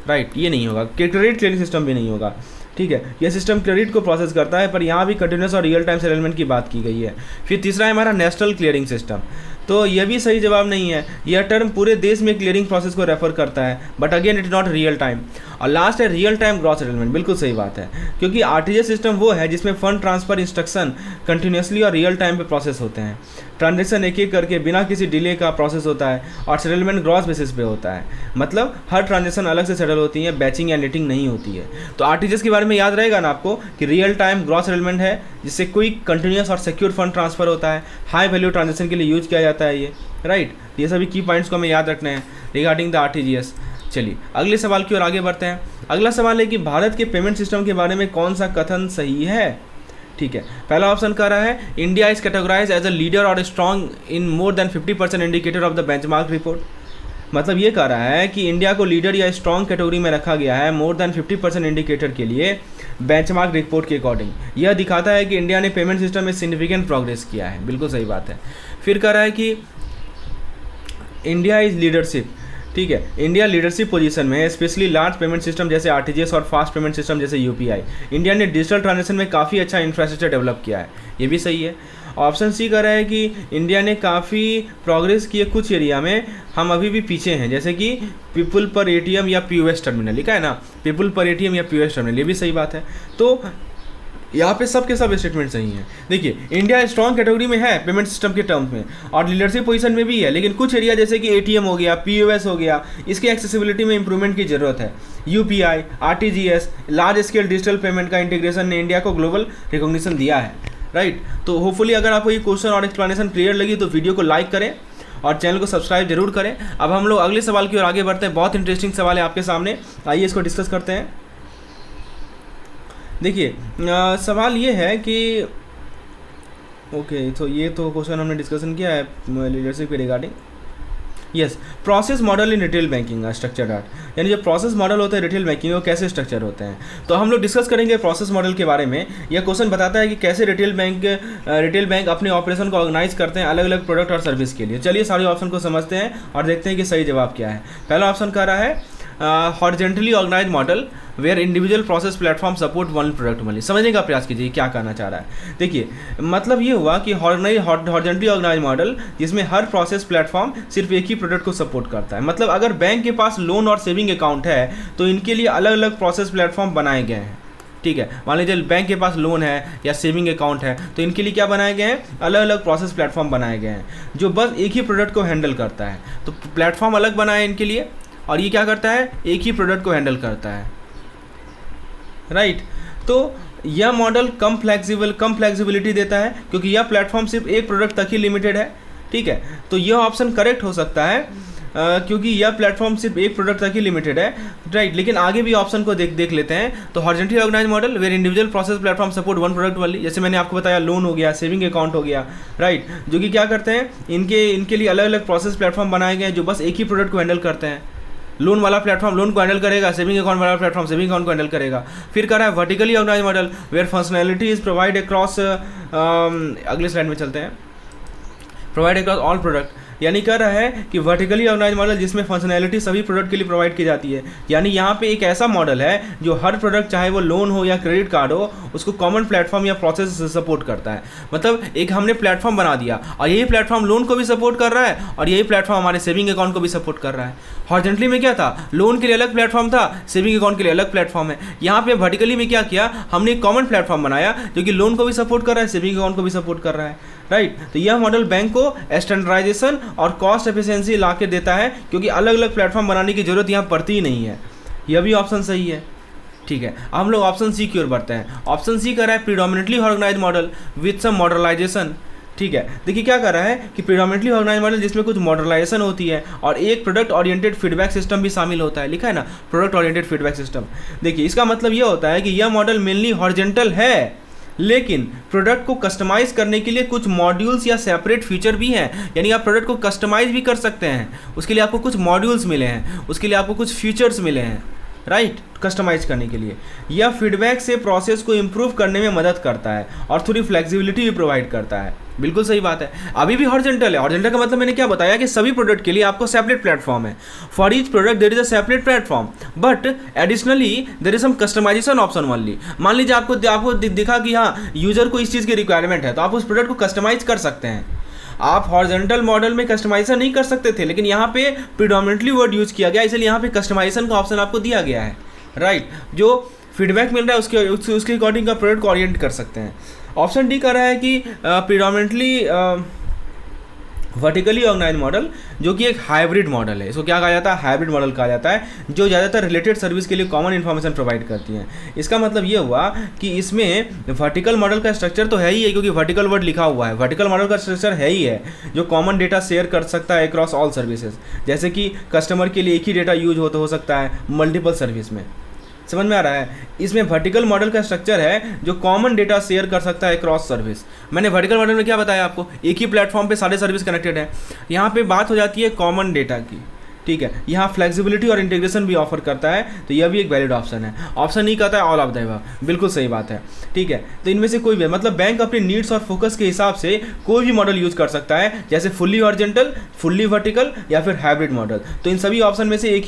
राइट। ये नहीं होगा, क्रेडिट क्लियरिंग सिस्टम भी नहीं होगा, ठीक है। यह सिस्टम क्रेडिट को प्रोसेस करता है, पर यहाँ भी कंटिन्यूस और रियल टाइम सेटलमेंट की बात की गई है। फिर तीसरा है हमारा नेशनल क्लियरिंग सिस्टम, तो यह भी सही जवाब नहीं है। यह टर्म पूरे देश में क्लियरिंग प्रोसेस को रेफर करता है, but again it is not real time. और लास्ट है रियल टाइम ग्रॉस सेटलमेंट, बिल्कुल सही बात है, क्योंकि RTGS सिस्टम वो है जिसमें फंड ट्रांसफर इंस्ट्रक्शन कंटिन्यूसली और रियल टाइम पे प्रोसेस होते हैं। ट्रांजेक्शन एक एक करके बिना किसी डिले का प्रोसेस होता है और सेटलमेंट ग्रॉस बेसिस पे होता है, मतलब हर ट्रांजेक्शन अलग से सेटल होती है, बैचिंग या नेटिंग नहीं होती है। तो RTGS के बारे में याद रहेगा ना आपको कि रियल टाइम ग्रॉस सेटलमेंट है जिससे कोई कंटिन्यूस और सिक्योर फंड ट्रांसफर होता है, हाई वैल्यू ट्रांजेक्शन के लिए यूज किया जाता है ये, राइट। ये सभी की पॉइंट्स को हमें याद रखना है रिगार्डिंग द RTGS। चलिए अगले सवाल की ओर आगे बढ़ते हैं। अगला सवाल है कि भारत के पेमेंट सिस्टम के बारे में कौन सा कथन सही है। ठीक है, पहला ऑप्शन कह रहा है India is categorise as a leader और strong in more than 50% indicator of the benchmark report. मतलब ये कह रहा है कि इंडिया को लीडर या स्ट्रॉन्ग कैटेगरी में रखा गया है मोर देन 50% इंडिकेटर के लिए बेंचमार्क रिपोर्ट के अकॉर्डिंग। यह दिखाता है कि इंडिया ने पेमेंट सिस्टम में सिग्निफिकेंट प्रोग्रेस किया है, बिल्कुल सही बात है। फिर कह रहा है कि इंडिया इज लीडरशिप, ठीक है, इंडिया लीडरशिप पोजीशन में है, स्पेशली लार्ज पेमेंट सिस्टम जैसे RTGS और फास्ट पेमेंट सिस्टम जैसे UPI। इंडिया ने डिजिटल ट्रांजेक्शन में काफ़ी अच्छा इंफ्रास्ट्रक्चर डेवलप किया है, ये भी सही है। ऑप्शन सी कह रहा है कि इंडिया ने काफ़ी प्रोग्रेस की है कुछ एरिया में, हम अभी भी पीछे हैं, जैसे कि पीपल पर ATM या POS टर्मिनल, लिखा है ना, पीपल पर ATM या POS टर्मिनल, ये भी सही बात है। तो यहाँ पे सब के सब स्टेटमेंट सही हैं। देखिए इंडिया स्ट्रॉन्ग कैटेगरी में है पेमेंट सिस्टम के टर्म्स में और लीडरशिप पोजीशन में भी है, लेकिन कुछ एरिया जैसे कि ATM हो गया, POS हो गया, इसके एक्सेसिबिलिटी में इंप्रूवमेंट की ज़रूरत है। UPI, RTGS, large scale digital payment का इंटीग्रेशन ने इंडिया को ग्लोबल रिकॉग्निशन दिया है, राइट। तो होपफुली अगर आपको ये क्वेश्चन और एक्सप्लेनेशन क्लियर लगी तो वीडियो को लाइक करें और चैनल को सब्सक्राइब जरूर करें। अब हम लोग अगले सवाल की ओर आगे बढ़ते हैं। बहुत इंटरेस्टिंग सवाल है आपके सामने, आइए इसको डिस्कस करते हैं। देखिए सवाल ये है कि ओके, तो ये तो क्वेश्चन हमने डिस्कशन किया है लीडरशिप के regarding. Yes, process model in retail banking structure dot, यानी जो प्रोसेस मॉडल होते हैं रिटेल बैंकिंग वो कैसे स्ट्रक्चर होते हैं, तो हम लोग डिस्कस करेंगे प्रोसेस मॉडल के बारे में। यह क्वेश्चन बताता है कि कैसे रिटेल बैंक अपने ऑपरेशन को ऑर्गेनाइज करते हैं अलग अलग प्रोडक्ट और सर्विस के लिए। चलिए सारे ऑप्शन को समझते हैं और देखते हैं कि सही जवाब क्या है। पहला ऑप्शन कह रहा है horizontally organise model where individual process platform support one product only. समझने का प्रयास कीजिए क्या कहना चाह रहा है। देखिए मतलब ये हुआ कि हॉरिजॉन्टली ऑर्गेनाइज मॉडल जिसमें हर प्रोसेस प्लेटफॉर्म सिर्फ एक ही प्रोडक्ट को सपोर्ट करता है। मतलब अगर बैंक के पास लोन और सेविंग अकाउंट है तो इनके लिए अलग अलग प्रोसेस प्लेटफॉर्म बनाए गए हैं, ठीक है। मान लीजिए बैंक के पास लोन है या सेविंग अकाउंट है तो इनके लिए क्या बनाए गए हैं, अलग अलग प्रोसेस प्लेटफॉर्म बनाए गए हैं जो बस एक ही प्रोडक्ट को हैंडल करता है। तो प्लेटफॉर्म अलग बनाए इनके लिए और ये क्या करता है, एक ही प्रोडक्ट को हैंडल करता है, राइट। तो यह मॉडल कम फ्लेक्सिबिलिटी देता है क्योंकि यह प्लेटफॉर्म सिर्फ एक प्रोडक्ट तक ही लिमिटेड है, ठीक है। तो यह ऑप्शन करेक्ट हो सकता है क्योंकि यह प्लेटफॉर्म सिर्फ एक प्रोडक्ट तक ही लिमिटेड है, राइट। लेकिन आगे भी ऑप्शन को देख लेते हैं। तो horizontally organise model where individual process platform support one product वाली, जैसे मैंने आपको बताया लोन हो गया, सेविंग अकाउंट हो गया, राइट, जो कि क्या करते हैं, इनके लिए अलग अलग प्रोसेस प्लेटफॉर्म बनाए गए हैं जो बस एक ही प्रोडक्ट को हैंडल करते हैं। लोन वाला प्लेटफॉर्म लोन को हैंडल करेगा, सेविंग अकाउंट वाला प्लेटफॉर्म सेविंग अकाउंट को हैंडल करेगा। फिर कर रहा है vertically organise model where functionality is provide across, अगले स्लाइड में चलते हैं, प्रोवाइड अक्रॉस ऑल प्रोडक्ट, यानी कह रहा है कि वर्टिकली ऑर्गेनाइज मॉडल जिसमें फंक्शनैलिटी सभी प्रोडक्ट के लिए प्रोवाइड की जाती है। यानी यहाँ पे एक ऐसा मॉडल है जो हर प्रोडक्ट चाहे वो लोन हो या क्रेडिट कार्ड हो उसको कॉमन प्लेटफॉर्म या प्रोसेस सपोर्ट करता है। मतलब एक हमने प्लेटफॉर्म बना दिया और यही प्लेटफॉर्म लोन को भी सपोर्ट कर रहा है और यही प्लेटफॉर्म हमारे सेविंग अकाउंट को भी सपोर्ट कर रहा है। हॉरिजॉन्टली में क्या था, लोन के लिए अलग प्लेटफॉर्म था, सेविंग अकाउंट के लिए अलग प्लेटफॉर्म है। यहाँ पे वर्टिकली में क्या किया, हमने एक कॉमन प्लेटफॉर्म बनाया जो कि लोन को भी सपोर्ट कर रहा है, सेविंग अकाउंट को भी सपोर्ट कर रहा है, राइट। तो यह मॉडल बैंक को स्टैंडर्डाइजेशन और कॉस्ट एफिशिएंसी ला के देता है, क्योंकि अलग अलग प्लेटफॉर्म बनाने की ज़रूरत यहाँ पड़ती ही नहीं है। यह भी ऑप्शन सही है, ठीक है। अब हम लोग ऑप्शन सी की ओर बढ़ते हैं। ऑप्शन सी कर रहा है predominantly organise model with some modernisation, ठीक है। देखिए क्या कर रहा है कि प्रीडोमिनेटली ऑर्गेनाइज मॉडल जिसमें कुछ मॉडर्नाइजेशन होती है और एक प्रोडक्ट ओरिएंटेड फीडबैक सिस्टम भी शामिल होता है, लिखा है ना प्रोडक्ट ओरिएंटेड फीडबैक सिस्टम। देखिए इसका मतलब ये होता है कि यह मॉडल मेनली हॉरिजॉन्टल है, लेकिन प्रोडक्ट को कस्टमाइज करने के लिए कुछ मॉड्यूल्स या सेपरेट फीचर भी हैं, यानी आप प्रोडक्ट को कस्टमाइज भी कर सकते हैं। उसके लिए आपको कुछ मॉड्यूल्स मिले हैं, उसके लिए आपको कुछ फीचर्स मिले हैं, राइट, कस्टमाइज करने के लिए। यह फीडबैक से प्रोसेस को इम्प्रूव करने में मदद करता है और थोड़ी फ्लेक्सिबिलिटी भी प्रोवाइड करता है। बिल्कुल सही बात है। अभी भी हॉरिजॉन्टल है। हॉरिजॉन्टल का मतलब मैंने क्या बताया कि सभी प्रोडक्ट के लिए आपको सेपरेट प्लेटफॉर्म है। For each product there is a separate platform, but additionally there is some customisation option only. मान लीजिए आपको दिखा कि हाँ यूजर को इस चीज़ की रिक्वायरमेंट है, तो आप उस प्रोडक्ट को कस्टमाइज कर सकते हैं। आप हॉरिजॉन्टल मॉडल में कस्टमाइजेशन नहीं कर सकते थे, लेकिन यहाँ पे प्रीडोमिनेटली वर्ड यूज़ किया गया, इसलिए यहाँ पे कस्टमाइजेशन का ऑप्शन आपको दिया गया है, राइट। जो फीडबैक मिल रहा है उसके अकॉर्डिंग का प्रोडक्ट को ओरिएंट कर सकते हैं। ऑप्शन डी कर रहा है कि प्रीडोमिनेटली वर्टिकली ऑर्गेनाइज मॉडल, जो कि एक हाइब्रिड मॉडल है। इसको क्या कहा जाता है? हाइब्रिड मॉडल कहा जाता है, जो ज़्यादातर रिलेटेड सर्विस के लिए कॉमन इन्फॉर्मेशन प्रोवाइड करती हैं। इसका मतलब ये हुआ कि इसमें वर्टिकल मॉडल का स्ट्रक्चर तो है ही है, क्योंकि वर्टिकल वर्ड लिखा हुआ है। वर्टिकल मॉडल का स्ट्रक्चर है ही है, जो कॉमन डेटा शेयर कर सकता है अक्रॉस ऑल सर्विसेज, जैसे कि कस्टमर के लिए एक ही डेटा यूज हो सकता है मल्टीपल सर्विस में। समझ में आ रहा है? इसमें वर्टिकल मॉडल का स्ट्रक्चर है जो कॉमन डेटा शेयर कर सकता है क्रॉस सर्विस। मैंने वर्टिकल मॉडल में क्या बताया आपको? एक ही प्लेटफॉर्म पे सारे सर्विस कनेक्टेड है। यहाँ पे बात हो जाती है कॉमन डेटा की, ठीक है। यहाँ फ्लेक्सिबिलिटी और इंटीग्रेशन भी ऑफर करता है, तो यह भी एक वैलिड ऑप्शन है। ऑप्शन नहीं कहता है ऑल ऑफ द अबव, बिल्कुल सही बात है, ठीक है। तो इनमें से कोई भी, मतलब बैंक अपने नीड्स और फोकस के हिसाब से कोई भी मॉडल यूज़ कर सकता है, जैसे फुल्ली हॉरिजॉन्टल, फुल्ली वर्टिकल या फिर हाइब्रिड मॉडल। तो इन सभी ऑप्शन में से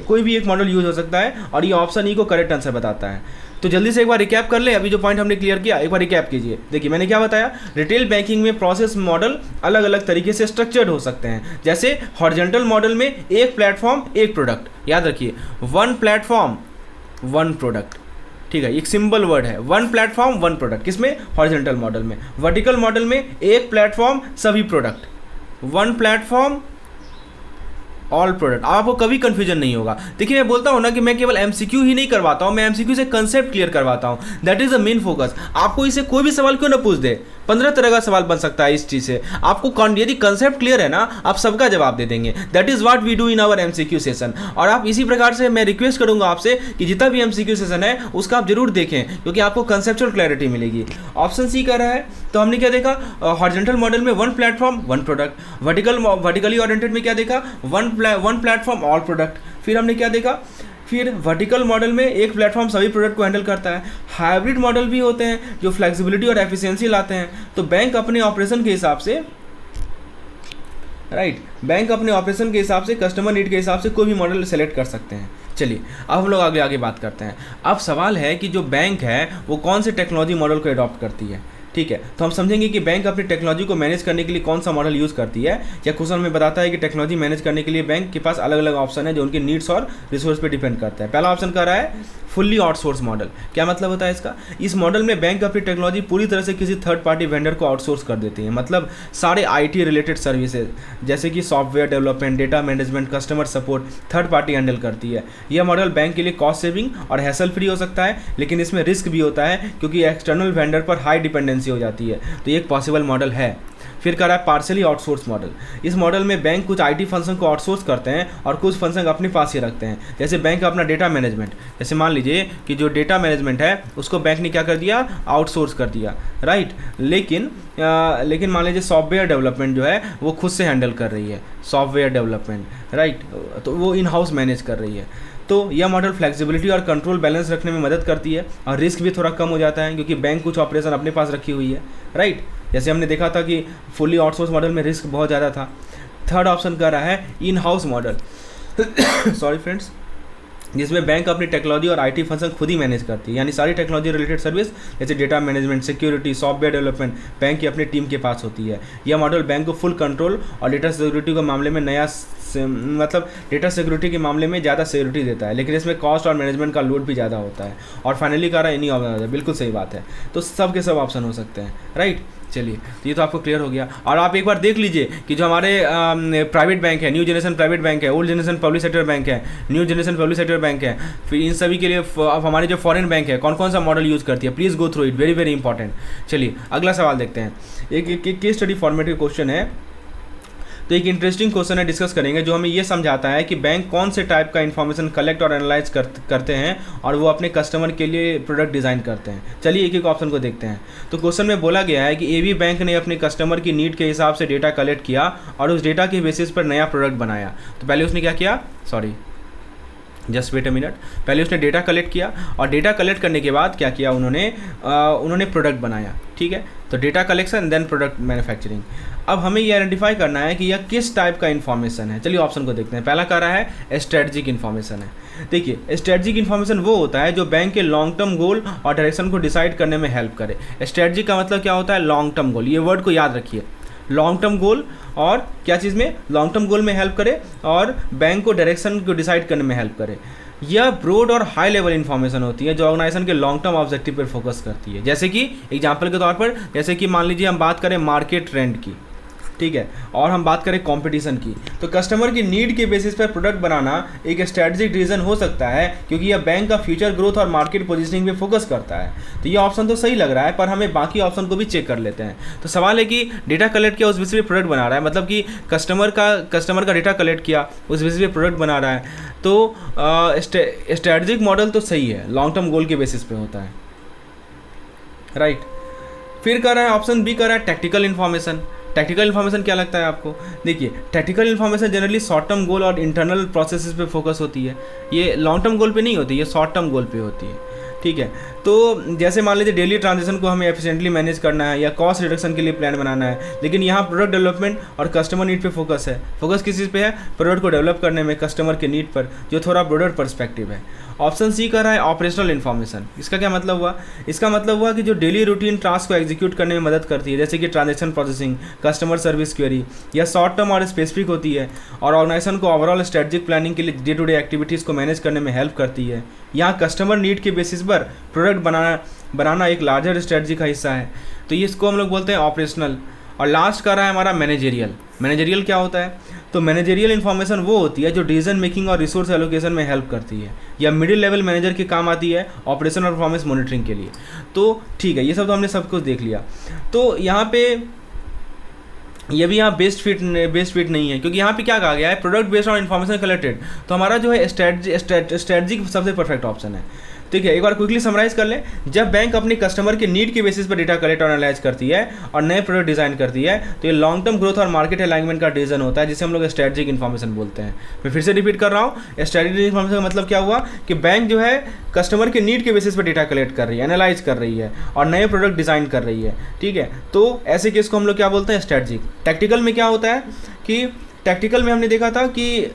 कोई भी एक मॉडल यूज हो सकता है, और ये ऑप्शन ई को करेक्ट आंसर बताता है। तो जल्दी से एक बार रिकैप कर ले, अभी जो पॉइंट हमने क्लियर किया एक बार रिकैप कीजिए। देखिए मैंने क्या बताया, रिटेल बैंकिंग में प्रोसेस मॉडल अलग अलग तरीके से स्ट्रक्चर्ड हो सकते हैं। जैसे हॉरिजॉन्टल मॉडल में एक प्लेटफॉर्म एक प्रोडक्ट, याद रखिए वन प्लेटफॉर्म वन प्रोडक्ट, ठीक है, एक सिंपल वर्ड है, वन प्लेटफॉर्म वन प्रोडक्ट। किसमें? हॉरिजॉन्टल मॉडल में। वर्टिकल मॉडल में एक प्लेटफॉर्म सभी product, one platform all product. आपको कभी कंफ्यूजन नहीं होगा। देखिए मैं बोलता हूँ ना कि मैं केवल एमसीक्यू ही नहीं करवाता हूँ, मैं एमसीक्यू से कंसेप्ट क्लियर करवाता हूँ। That is the main focus. आपको इससे कोई भी सवाल क्यों ना पूछ दे, 15 तरह का सवाल बन सकता है इस चीज़ से। आपको यदि कंसेप्ट क्लियर है ना, आप सबका जवाब दे देंगे। That is what we do in our MCQ session. और आप इसी प्रकार से मैं रिक्वेस्ट करूंगा आपसे कि जितना भी एमसीक्यू सेशन है उसका आप जरूर देखें, क्योंकि आपको कंसेप्चुअल क्लैरिटी मिलेगी। ऑप्शन सी कर रहा है, तो हमने क्या देखा? हॉरिजॉन्टल मॉडल में one platform one product. Vertically oriented में क्या देखा? One platform all product. फिर हमने क्या देखा? फिर वर्टिकल मॉडल में एक प्लेटफॉर्म सभी प्रोडक्ट को हैंडल करता है। हाइब्रिड मॉडल भी होते हैं जो फ्लेक्सिबिलिटी और एफिशिएंसी लाते हैं। तो बैंक अपने ऑपरेशन के हिसाब से, राइट, बैंक अपने ऑपरेशन के हिसाब से, कस्टमर नीड के हिसाब से कोई भी मॉडल सेलेक्ट कर सकते हैं। चलिए अब हम लोग आगे बात करते हैं। अब सवाल है कि जो बैंक है वो कौन से टेक्नोलॉजी मॉडल को अडॉप्ट करती है, ठीक है। तो हम समझेंगे कि बैंक अपनी टेक्नोलॉजी को मैनेज करने के लिए कौन सा मॉडल यूज़ करती है। या क्वेश्चन में बताता है कि टेक्नोलॉजी मैनेज करने के लिए बैंक के पास अलग अलग ऑप्शन है जो उनके नीड्स और रिसोर्स पे डिपेंड करता है। पहला ऑप्शन कह रहा है फुल्ली आउटसोर्स मॉडल। क्या मतलब होता है इसका? इस मॉडल में बैंक अपनी टेक्नोलॉजी पूरी तरह से किसी थर्ड पार्टी वेंडर को आउटसोर्स कर देती है। मतलब सारे IT रिलेटेड सर्विसेज जैसे कि software development, data management, customer support third party handle करती है। यह मॉडल बैंक के लिए कॉस्ट सेविंग और हैसल फ्री हो सकता है, लेकिन इसमें रिस्क भी होता है क्योंकि एक्सटर्नल वेंडर पर हाई डिपेंडेंसी हो जाती है। तो ये एक पॉसिबल मॉडल है। फिर कह रहा है पार्शली आउटसोर्स मॉडल। इस मॉडल में बैंक कुछ IT फंक्शन को आउटसोर्स करते हैं और कुछ फंक्शन अपने पास ही रखते हैं। जैसे बैंक अपना डेटा मैनेजमेंट, जैसे मान लीजिए कि जो डेटा मैनेजमेंट है उसको बैंक ने क्या कर दिया? आउटसोर्स कर दिया, राइट। लेकिन मान लीजिए सॉफ्टवेयर डेवलपमेंट जो है वो खुद से हैंडल कर रही है, सॉफ्टवेयर डेवलपमेंट, राइट, तो वो इन हाउस मैनेज कर रही है। तो यह मॉडल फ्लेक्सिबिलिटी और कंट्रोल बैलेंस रखने में मदद करती है और रिस्क भी थोड़ा कम हो जाता है क्योंकि बैंक कुछ ऑपरेशन अपने पास रखी हुई है, राइट। जैसे हमने देखा था कि फुल्ली आउटसोर्स मॉडल में रिस्क बहुत ज़्यादा था। थर्ड ऑप्शन कर रहा है in house model sorry friends, जिसमें बैंक अपनी टेक्नोलॉजी और IT फंक्शन खुद ही मैनेज करती है। यानी सारी टेक्नोलॉजी रिलेटेड सर्विस जैसे data management, security, software development bank की अपनी टीम के पास होती है। यह मॉडल बैंक को फुल कंट्रोल और डेटा सिक्योरिटी के मामले में डेटा सिक्योरिटी के मामले में ज़्यादा सिक्योरिटी देता है, लेकिन इसमें कॉस्ट और मैनेजमेंट का लोड भी ज़्यादा होता है। और फाइनली कह रहा है इन्हीं ऑप्शन, बिल्कुल सही बात है। तो सब के सब ऑप्शन हो सकते हैं, राइट। चलिए, तो ये तो आपको क्लियर हो गया। और आप एक बार देख लीजिए कि जो हमारे प्राइवेट बैंक है, न्यू जनरेशन प्राइवेट बैंक है, old generation public sector bank है, new generation public sector bank है, फिर इन सभी के लिए अब हमारे जो फॉरेन बैंक है कौन कौन सा मॉडल यूज़ करती है, please go through it, very very important. चलिए अगला सवाल देखते हैं। एक केस स्टडी फॉर्मेट का क्वेश्चन है, तो एक इंटरेस्टिंग क्वेश्चन है, डिस्कस करेंगे, जो हमें ये समझाता है कि बैंक कौन से टाइप का इन्फॉर्मेशन कलेक्ट और एनालाइज करते हैं और वो अपने कस्टमर के लिए प्रोडक्ट डिज़ाइन करते हैं। चलिए एक एक ऑप्शन को देखते हैं। तो क्वेश्चन में बोला गया है कि AB बैंक ने अपने कस्टमर की नीड के हिसाब से डेटा कलेक्ट किया और उस डेटा के बेसिस पर नया प्रोडक्ट बनाया। तो पहले उसने क्या किया, sorry just wait a minute, पहले उसने डेटा कलेक्ट किया और डेटा कलेक्ट करने के बाद क्या किया उन्होंने प्रोडक्ट बनाया। ठीक है, तो data collection then product manufacturing. अब हमें ये आइडेंटिफाई करना है कि यह किस टाइप का इन्फॉर्मेशन है। चलिए ऑप्शन को देखते हैं। पहला कह रहा है स्ट्रेटजिक इन्फॉर्मेशन है। देखिए स्ट्रेटजिक इन्फॉर्मेशन वो होता है जो बैंक के लॉन्ग टर्म गोल और डायरेक्शन को डिसाइड करने में हेल्प करे। स्ट्रेटजिक का मतलब क्या होता है, लॉन्ग टर्म गोल, ये वर्ड को याद रखिए, लॉन्ग टर्म गोल और क्या चीज़ में, लॉन्ग टर्म गोल में हेल्प करे और बैंक को डायरेक्शन को डिसाइड करने में हेल्प करे। यह ब्रॉड और हाई लेवल इन्फॉर्मेशन होती है जो ऑर्गेनाइजेशन के लॉन्ग टर्म ऑब्जेक्टिव पर फोकस करती है। जैसे कि एग्जांपल के तौर पर, जैसे कि मान लीजिए हम बात करें मार्केट ट्रेंड की, ठीक है, और हम बात करें कंपटीशन की, तो कस्टमर की नीड के बेसिस पर प्रोडक्ट बनाना एक स्ट्रेटजिक रीजन हो सकता है क्योंकि यह बैंक का फ्यूचर ग्रोथ और मार्केट पोजीशनिंग पे फोकस करता है। तो ये ऑप्शन तो सही लग रहा है, पर हमें बाकी ऑप्शन को भी चेक कर लेते हैं। तो सवाल है कि डेटा कलेक्ट किया उस बेसिस पे प्रोडक्ट बना रहा है, मतलब कि कस्टमर का डेटा कलेक्ट किया उस बेसिस पे प्रोडक्ट बना रहा है। तो स्ट्रेटजिक मॉडल तो सही है, लॉन्ग टर्म गोल के बेसिस पे होता है, राइट। फिर कर रहा है ऑप्शन बी, कर रहा है टैक्टिकल इन्फॉर्मेशन। टैक्टिकल इन्फॉर्मेशन क्या लगता है आपको, देखिए tactical information generally short term goal और इंटरनल प्रोसेसेस पे फोकस होती है। ये लॉन्ग टर्म गोल पे नहीं होती, ये शॉर्ट टर्म गोल पे होती है, ठीक है। तो जैसे मान लीजिए डेली ट्रांजेक्शन को हमें एफिशिएंटली मैनेज करना है या कॉस्ट रिडक्शन के लिए प्लान बनाना है, लेकिन यहाँ प्रोडक्ट डेवलपमेंट और कस्टमर नीड पे फोकस है। फोकस किस चीज़ पे है, प्रोडक्ट को डेवलप करने में कस्टमर के नीड पर, जो थोड़ा ब्रॉडर पर्सपेक्टिव है। ऑप्शन सी कर रहा है ऑपरेशनल इन्फॉर्मेशन। इसका क्या मतलब हुआ, इसका मतलब हुआ कि जो डेली रूटीन टास्क को एग्जीक्यूट करने में मदद करती है, जैसे कि transaction processing, customer service query, या शॉर्ट टर्म और स्पेसिफिक होती है और ऑर्गेनाइजेशन को ओवरऑल स्ट्रेटजिक प्लानिंग के लिए डे टू डे एक्टिविटीज़ को मैनेज करने में हेल्प करती है। यहाँ कस्टमर नीड के बेसिस पर प्रोडक्ट बनाना एक लार्जर स्ट्रेटजी का हिस्सा है, तो ये इसको हम लोग बोलते हैं ऑपरेशनल। और लास्ट कर रहा है हमारा मैनेजरियल। मैनेजरियल क्या होता है, तो मैनेजरियल इन्फॉर्मेशन वो होती है जो डिसीजन मेकिंग और रिसोर्स एलोकेशन में हेल्प करती है या मिडिल लेवल मैनेजर के काम आती है ऑपरेशन और परफॉर्मेंस मॉनिटरिंग के लिए। तो ठीक है, ये सब तो हमने सब कुछ देख लिया। तो यहाँ पे ये भी यहाँ बेस्ट फिट नहीं है, क्योंकि यहाँ पे क्या कहा गया है, product based on information collected. तो हमारा जो है स्ट्रेटजिक सबसे परफेक्ट ऑप्शन है, ठीक है। एक बार क्विकली समराइज कर लें, जब बैंक अपनी कस्टमर के नीड के बेसिस पर डेटा कलेक्ट और एनालाइज करती है और नए प्रोडक्ट डिजाइन करती है, तो ये लॉन्ग टर्म ग्रोथ और मार्केट अलाइनमेंट का डिसीजन होता है, जिसे हम लोग स्ट्रेटजिक इन्फॉर्मेशन बोलते हैं। मैं फिर से रिपीट कर रहा हूँ, स्ट्रेटजिक इन्फॉर्मेशन का मतलब क्या हुआ कि बैंक जो है कस्टमर के नीड के बेसिस पर डेटा कलेक्ट कर रही है, एनालाइज कर रही है और नए प्रोडक्ट डिजाइन कर रही है, ठीक है। तो ऐसे केस को हम लोग क्या बोलते हैं, स्ट्रेटजिक। टैक्टिकल में क्या होता है कि टैक्टिकल में हमने देखा था कि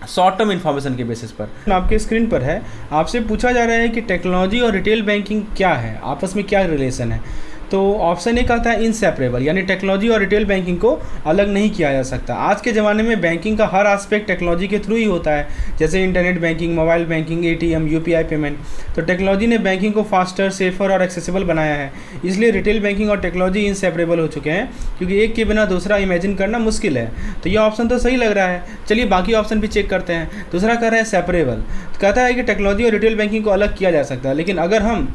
शॉर्ट टर्म इन्फॉर्मेशन के बेसिस पर। आपके स्क्रीन पर है, आपसे पूछा जा रहा है कि टेक्नोलॉजी और रिटेल बैंकिंग क्या है, आपस में क्या रिलेशन है। तो ऑप्शन एक आता है इनसेपरेबल, यानी टेक्नोलॉजी और रिटेल बैंकिंग को अलग नहीं किया जा सकता। आज के ज़माने में बैंकिंग का हर एस्पेक्ट टेक्नोलॉजी के थ्रू ही होता है, जैसे internet banking, mobile banking, ATM, UPI payment. तो टेक्नोलॉजी ने बैंकिंग को फास्टर, सेफर और एक्सेसिबल बनाया है, इसलिए रिटेल बैंकिंग और टेक्नोलॉजी इनसेपरेबल हो चुके हैं, क्योंकि एक के बिना दूसरा इमेजिन करना मुश्किल है। तो ये ऑप्शन तो सही लग रहा है, चलिए बाकी ऑप्शन भी चेक करते हैं। दूसरा कह रहा है सेपरेबल, कहता है कि टेक्नोलॉजी और रिटेल बैंकिंग को अलग किया जा सकता है, लेकिन अगर हम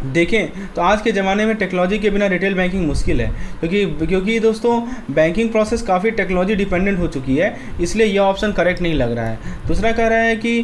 देखें तो आज के ज़माने में टेक्नोलॉजी के बिना रिटेल बैंकिंग मुश्किल है, क्योंकि दोस्तों बैंकिंग प्रोसेस काफ़ी टेक्नोलॉजी डिपेंडेंट हो चुकी है, इसलिए यह ऑप्शन करेक्ट नहीं लग रहा है। दूसरा कह रहा है कि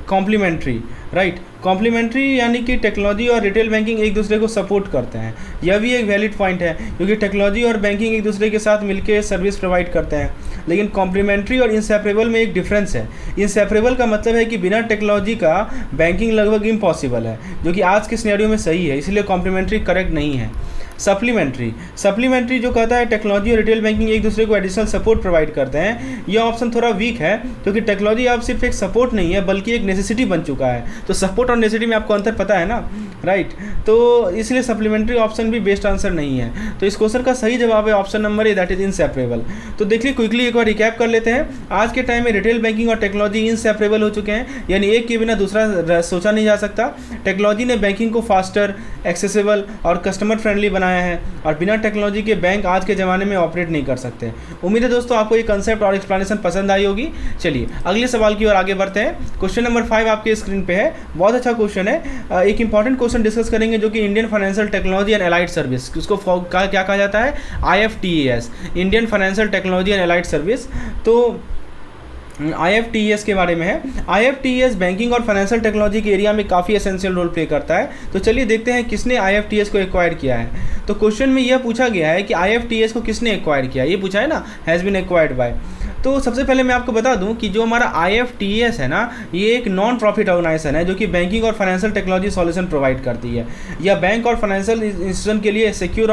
कॉम्प्लीमेंट्री, राइट, कॉम्प्लीमेंट्री यानी कि टेक्नोलॉजी और रिटेल बैंकिंग एक दूसरे को सपोर्ट करते हैं। यह भी एक वैलिड पॉइंट है, क्योंकि टेक्नोलॉजी और बैंकिंग एक दूसरे के साथ मिलकर सर्विस प्रोवाइड करते हैं, लेकिन कॉम्प्लीमेंट्री और इंसेपरेबल में एक डिफरेंस है। इंसेपरेबल का मतलब है कि बिना टेक्नोलॉजी का बैंकिंग लगभग इम्पॉसिबल है, जो कि आज के सिनेरियो में सही है, इसलिए कॉम्प्लीमेंट्री करेक्ट नहीं है। सप्लीमेंट्री जो कहता है टेक्नोलॉजी और रिटेल बैंकिंग एक दूसरे को एडिशनल सपोर्ट प्रोवाइड करते हैं, यह ऑप्शन थोड़ा वीक है, क्योंकि टेक्नोलॉजी अब सिर्फ एक सपोर्ट नहीं है बल्कि एक नेसेसिटी बन चुका है। तो सपोर्ट और नेसेसिटी में आपको अंतर पता है ना, राइट। तो इसलिए सप्लीमेंट्री ऑप्शन भी बेस्ट आंसर नहीं है। तो इस क्वेश्चन का सही जवाब है option number A, that is inseparable. तो देखिए क्विकली एक बार रिकैप कर लेते हैं। आज के टाइम में रिटेल बैंकिंग और टेक्नोलॉजी इनसेपरेबल हो चुके हैं, यानी एक के बिना दूसरा सोचा नहीं जा सकता। टेक्नोलॉजी ने बैंकिंग को फास्टर, एक्सेसिबल और कस्टमर फ्रेंडली बनाया है, और बिना टेक्नोलॉजी के बैंक आज के ज़माने में ऑपरेट नहीं कर सकते। उम्मीद है दोस्तों आपको ये कंसेप्ट और एक्सप्लेनेशन पसंद आई होगी। चलिए अगले सवाल की ओर आगे बढ़ते हैं। क्वेश्चन नंबर 5 आपके स्क्रीन पे है, बहुत अच्छा क्वेश्चन है। एक इंपॉर्टेंट क्वेश्चन डिस्कस करेंगे जो कि Indian financial technology and allied service, उसको क्या कहा जाता है, IFTES, Indian financial technology and allied service. तो IFTES के बारे में है। IFTES बैंकिंग और फाइनेंशियल टेक्नोलॉजी के एरिया में काफ़ी एसेंशियल रोल प्ले करता है। तो चलिए देखते हैं किसने IFTES को एक्वायर किया है। तो क्वेश्चन में यह पूछा गया है कि IFTES को किसने एक्वायर किया, ये पूछा है ना, हैज़ बीन एक्वायर्ड बाय। तो सबसे पहले मैं आपको बता दूं कि जो हमारा IFTES है ना, ये एक नॉन प्रॉफिट ऑर्गेनाइजेशन है जो कि बैंकिंग और फाइनेंशियल टेक्नोलॉजी सॉल्यूशन प्रोवाइड करती है। यह बैंक और फाइनेंशियल इंस्टीट्यूशन के लिए सिक्योर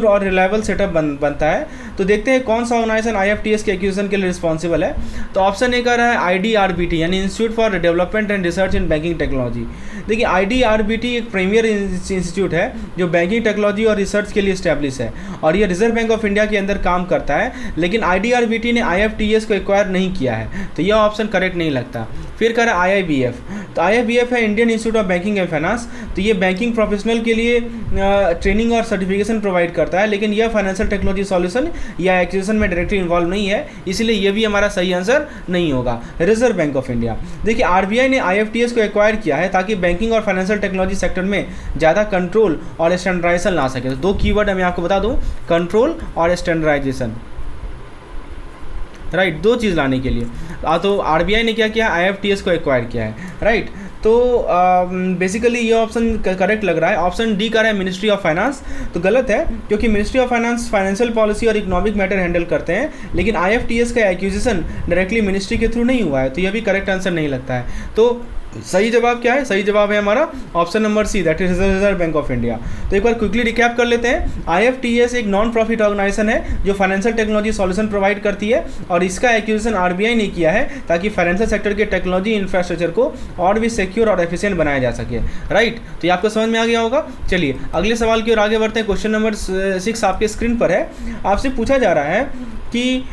और रिलायबल सेटअप बनता है। तो देखते हैं कौन सा ऑर्गेनाइजेशन IFTES के एक्विजिशन के लिए रिस्पॉन्सिबल है। तो ऑप्शन ए का रहा है IDRBT, यानी institute for development and research in banking technology. देखिए IDRBT एक प्रीमियर इंस्टीट्यूट है जो बैंकिंग टेक्नोलॉजी और रिसर्च के लिए इस्टेब्लिश है, और ये रिजर्व बैंक ऑफ इंडिया के अंदर काम करता है। लेकिन IDRBT ने IFTES को एक्वायर नहीं किया है, तो यह ऑप्शन करेक्ट नहीं लगता। फिर कर IIBF, तो IIBF है Indian institute of banking and finance. तो ये बैंकिंग प्रोफेशनल के लिए ट्रेनिंग और सर्टिफिकेशन प्रोवाइड करता है, लेकिन यह फाइनेंशियल टेक्नोलॉजी सॉल्यूशन या एक्विजिशन में डायरेक्टली इन्वॉल्व नहीं है, इसलिए यह भी हमारा सही आंसर नहीं होगा। रिजर्व बैंक ऑफ इंडिया, देखिए RBI ने IFTES को एक्वायर किया है ताकि बैंकिंग और फाइनेंशियल टेक्नोलॉजी सेक्टर में ज़्यादा कंट्रोल और स्टैंडर्डाइजेशन ला सके। तो दो कीवर्ड मैं आपको बता दूं, कंट्रोल और स्टैंडर्डाइजेशन, राइट, दो चीज़ लाने के लिए। तो RBI ने क्या किया, IFTES को एक्वायर किया है, राइट। तो बेसिकली ये ऑप्शन करेक्ट लग रहा है। ऑप्शन डी का है मिनिस्ट्री ऑफ फाइनेंस, तो गलत है, क्योंकि ministry of finance financial policy और इकोनॉमिक मैटर हैंडल करते हैं, लेकिन IFTES का एक्विजिशन डायरेक्टली मिनिस्ट्री के थ्रू नहीं हुआ है, तो यह भी करेक्ट आंसर नहीं लगता है। तो सही जवाब क्या है, सही जवाब है हमारा option number C, that is Reserve Bank of India. तो एक बार क्विकली रिकैप कर लेते हैं। IFTES एक नॉन प्रॉफिट ऑर्गेनाइजेशन है जो फाइनेंशियल टेक्नोलॉजी सॉल्यूशन प्रोवाइड करती है, और इसका एक्विजिशन RBI ने किया है ताकि फाइनेंशियल सेक्टर के टेक्नोलॉजी इंफ्रास्ट्रक्चर को और भी सिक्योर और एफिशिएंट बनाया जा सके, राइट। तो ये आपको समझ में आ गया होगा। चलिए अगले सवाल की ओर आगे बढ़ते हैं। क्वेश्चन नंबर 6 आपके स्क्रीन पर है। आपसे पूछा जा रहा है कि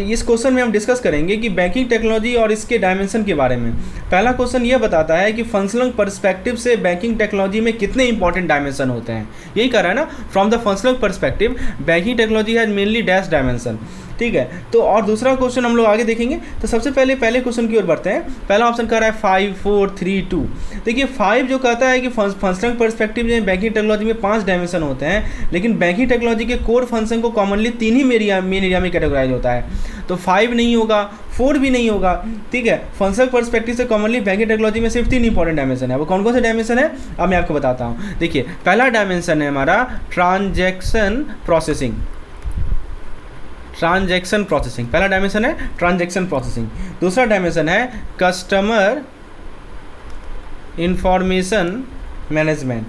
इस क्वेश्चन में हम डिस्कस करेंगे कि बैंकिंग टेक्नोलॉजी और इसके डायमेंशन के बारे में। पहला क्वेश्चन ये बताता है कि फंक्शनल पर्सपेक्टिव से बैंकिंग टेक्नोलॉजी में कितने इंपॉर्टेंट डायमेंशन होते हैं, यही कर रहा है ना। From the functional perspective banking technology has mainly dash dimension, ठीक है। तो और दूसरा क्वेश्चन हम लोग आगे देखेंगे। तो सबसे पहले क्वेश्चन की ओर बढ़ते हैं। पहला ऑप्शन कर रहा है 5 4 3 2। देखिए 5 जो कहता है कि फंक्शनल पर्सपेक्टिव में बैंकिंग टेक्नोलॉजी में 5 डायमेंशन होते हैं, लेकिन बैंकिंग टेक्नोलॉजी के कोर फंक्शन को कॉमनली 3 ही मेन एरिया में कैटेगराइज होता है। तो 5 नहीं होगा, 4 भी नहीं होगा, ठीक है। फंक्शनल पर्सपेक्टिव से कॉमनली बैंकिंग टेक्नोलॉजी में सिर्फ 3 इंपॉर्टेंट डायमेंशन है। वो कौन कौन से डायमेंशन है अब मैं आपको बताता हूँ। देखिए पहला डायमेंशन है हमारा ट्रांजैक्शन प्रोसेसिंग, पहला डायमेंशन है ट्रांजैक्शन प्रोसेसिंग। दूसरा डायमेंशन है कस्टमर इंफॉर्मेशन मैनेजमेंट,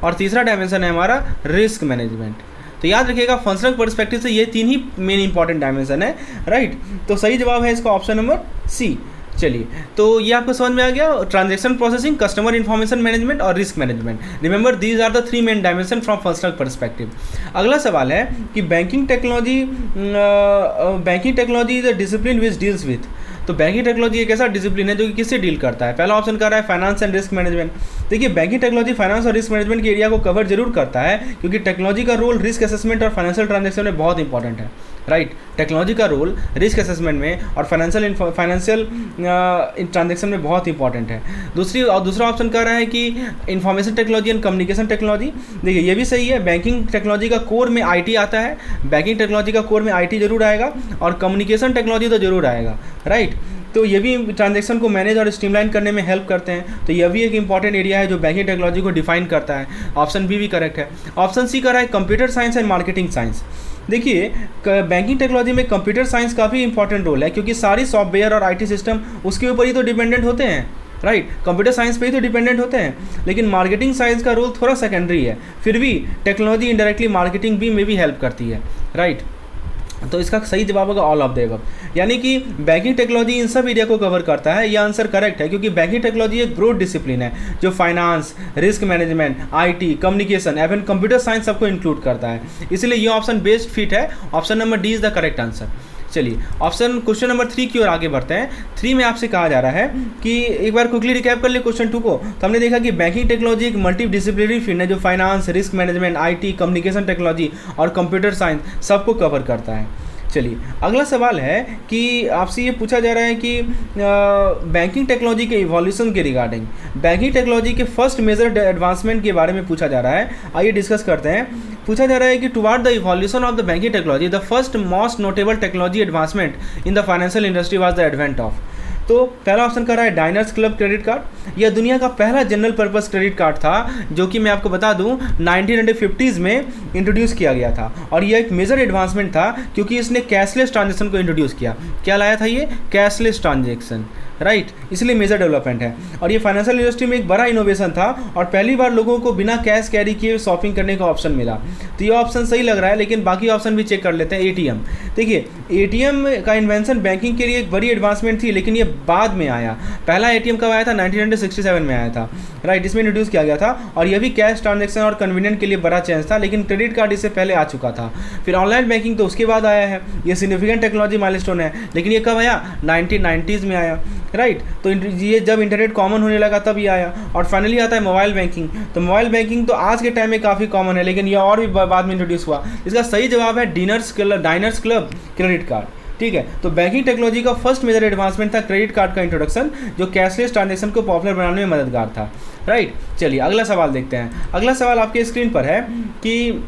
और तीसरा डायमेंशन है हमारा रिस्क मैनेजमेंट। तो याद रखिएगा फंक्शनल पर्सपेक्टिव से ये 3 ही मेन इंपॉर्टेंट डायमेंशन है, राइट। तो सही जवाब है इसका ऑप्शन नंबर सी। चलिए तो ये आपको समझ में आ गया, transaction processing, customer information management और risk management. Remember these are the 3 main dimension from functional perspective. अगला सवाल है कि banking technology is a discipline which deals with. तो बैंकिंग टेक्नोलॉजी एक ऐसा डिसिप्लिन है जो कि किससे डील करता है। पहला ऑप्शन कर रहा है फाइनेंस एंड रिस्क मैनेजमेंट। देखिए बैंकिंग टेक्नोलॉजी फाइनेंस और रिस्क मैनेजमेंट के एरिया को कवर जरूर करता है, क्योंकि टेक्नोलॉजी का रोल रिस्क असेसमेंट और फाइनेंशियल ट्रांजैक्शन में बहुत इंपॉर्टेंट है, राइट। टेक्नोलॉजी का रोल रिस्क असेसमेंट में और फाइनेंशियल ट्रांजैक्शन में बहुत इंपॉर्टेंट है। दूसरा ऑप्शन कह रहा है कि information technology and communication technology. देखिए ये भी सही है, बैंकिंग टेक्नोलॉजी का कोर में IT आता है, बैंकिंग टेक्नोलॉजी का कोर में IT जरूर आएगा, और कम्युनिकेशन टेक्नोलॉजी तो जरूर आएगा, राइट। तो ये भी ट्रांजैक्शन को मैनेज और स्ट्रीमलाइन करने में हेल्प करते हैं। तो यह भी एक इंपॉर्टेंट एरिया है जो बैंकिंग टेक्नोलॉजी को डिफाइन करता है। ऑप्शन बी भी करेक्ट है। ऑप्शन सी का रहा है computer science and marketing science. देखिए बैंकिंग टेक्नोलॉजी में कंप्यूटर साइंस का भी इंपॉर्टेंट रोल है, क्योंकि सारी सॉफ्टवेयर और IT सिस्टम उसके ऊपर ही तो डिपेंडेंट होते हैं, राइट। कंप्यूटर साइंस पे ही तो डिपेंडेंट होते हैं। लेकिन मार्केटिंग साइंस का रोल थोड़ा सेकेंडरी है, फिर भी टेक्नोलॉजी इनडायरेक्टली मार्केटिंग भी में भी हेल्प करती है, राइट। तो इसका सही जवाब होगा ऑल ऑफ द एबव, यानी कि बैंकिंग टेक्नोलॉजी इन सब एरिया को कवर करता है। यह आंसर करेक्ट है, क्योंकि बैंकिंग टेक्नोलॉजी एक ब्रॉड डिसिप्लिन है जो finance, risk management, IT, communication एवं कंप्यूटर साइंस सबको इंक्लूड करता है, इसलिए ये ऑप्शन बेस्ट फिट है। Option number D is the correct answer. चलिए क्वेश्चन नंबर 3 की ओर आगे बढ़ते हैं। 3 में आपसे कहा जा रहा है कि एक बार क्विकली रिकैप कर ले क्वेश्चन 2 को। तो हमने देखा कि बैंकिंग टेक्नोलॉजी एक मल्टी डिसिप्लिनरी फील्ड है जो finance, risk management, IT, communication technology और कंप्यूटर साइंस सबको कवर करता है। चलिए अगला सवाल है कि आपसे ये पूछा जा रहा है कि बैंकिंग टेक्नोलॉजी के इवोल्यूशन के रिगार्डिंग बैंकिंग टेक्नोलॉजी के फर्स्ट मेजर एडवांसमेंट के बारे में पूछा जा रहा है। आइए डिस्कस करते हैं। पूछा जा रहा है कि toward the evolution of the banking technology the first most notable technology advancement in the financial industry was the advent of. तो पहला ऑप्शन कर रहा है डाइनर्स क्लब क्रेडिट कार्ड। यह दुनिया का पहला जनरल पर्पस क्रेडिट कार्ड था जो कि मैं आपको बता दूं 1950s में इंट्रोड्यूस किया गया था, और यह एक मेजर एडवांसमेंट था क्योंकि इसने कैशलेस ट्रांजेक्शन को इंट्रोड्यूस किया। क्या लाया था ये? कैशलेस ट्रांजेक्शन, राइट, इसलिए मेजर डेवलपमेंट है। और ये फाइनेंशियल इंडस्ट्री में एक बड़ा इनोवेशन था और पहली बार लोगों को बिना कैश कैरी किए शॉपिंग करने का ऑप्शन मिला। तो ये ऑप्शन सही लग रहा है, लेकिन बाकी ऑप्शन भी चेक कर लेते हैं। एटीएम, देखिए एटीएम का इन्वेंशन बैंकिंग के लिए एक बड़ी एडवांसमेंट थी, लेकिन ये बाद में आया। पहला एटीएम कब आया था? 1967 में आया था, राइट, इसमें इंट्रोड्यूस किया गया था। और यह भी कैश ट्रांजेक्शन और कन्वीनियंट के लिए बड़ा चेंज था, लेकिन क्रेडिट कार्ड इससे पहले आ चुका था। फिर ऑनलाइन बैंकिंग तो उसके बाद आया है, ये सिग्निफिकेंट टेक्नोलॉजी माइलस्टोन है, लेकिन ये कब आया? 1990s में आया, राइट। तो ये जब इंटरनेट कॉमन होने लगा तब ये आया। और फाइनली आता है मोबाइल बैंकिंग। तो मोबाइल बैंकिंग तो आज के टाइम में काफ़ी कॉमन है, लेकिन ये और भी बाद में इंट्रोड्यूस हुआ। इसका सही जवाब है डाइनर्स क्लब क्रेडिट कार्ड, ठीक है। तो बैंकिंग टेक्नोलॉजी का फर्स्ट मेजर एडवांसमेंट था क्रेडिट कार्ड का इंट्रोडक्शन, जो कैशलेस ट्रांजेक्शन को पॉपुलर बनाने में मददगार था, राइट। चलिए अगला सवाल देखते हैं। अगला सवाल आपके स्क्रीन पर है कि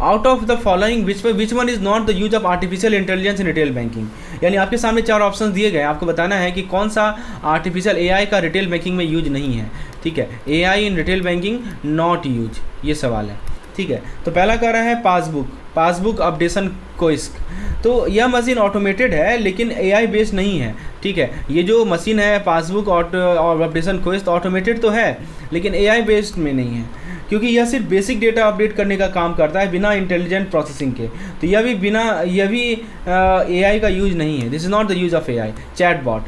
out of the following which one is not the use of artificial intelligence in retail banking. यानी आपके सामने 4 ऑप्शन दिए गए, आपको बताना है कि कौन सा आर्टिफिशियल एआई का रिटेल बैंकिंग में यूज नहीं है, ठीक है। AI in retail banking not use, ये सवाल है, ठीक है। तो पहला कह रहा है पासबुक अपडेशन क्विक। तो यह मशीन ऑटोमेटेड है लेकिन एआई बेस्ड नहीं है, ठीक है। ये जो मशीन है पासबुक और अपडेशन क्विक ऑटोमेटेड तो है, लेकिन एआई बेस्ड में नहीं है, क्योंकि यह सिर्फ बेसिक डेटा अपडेट करने का काम करता है बिना इंटेलिजेंट प्रोसेसिंग के। तो यह भी एआई का यूज नहीं है। This is not the use of AI. Chatbot,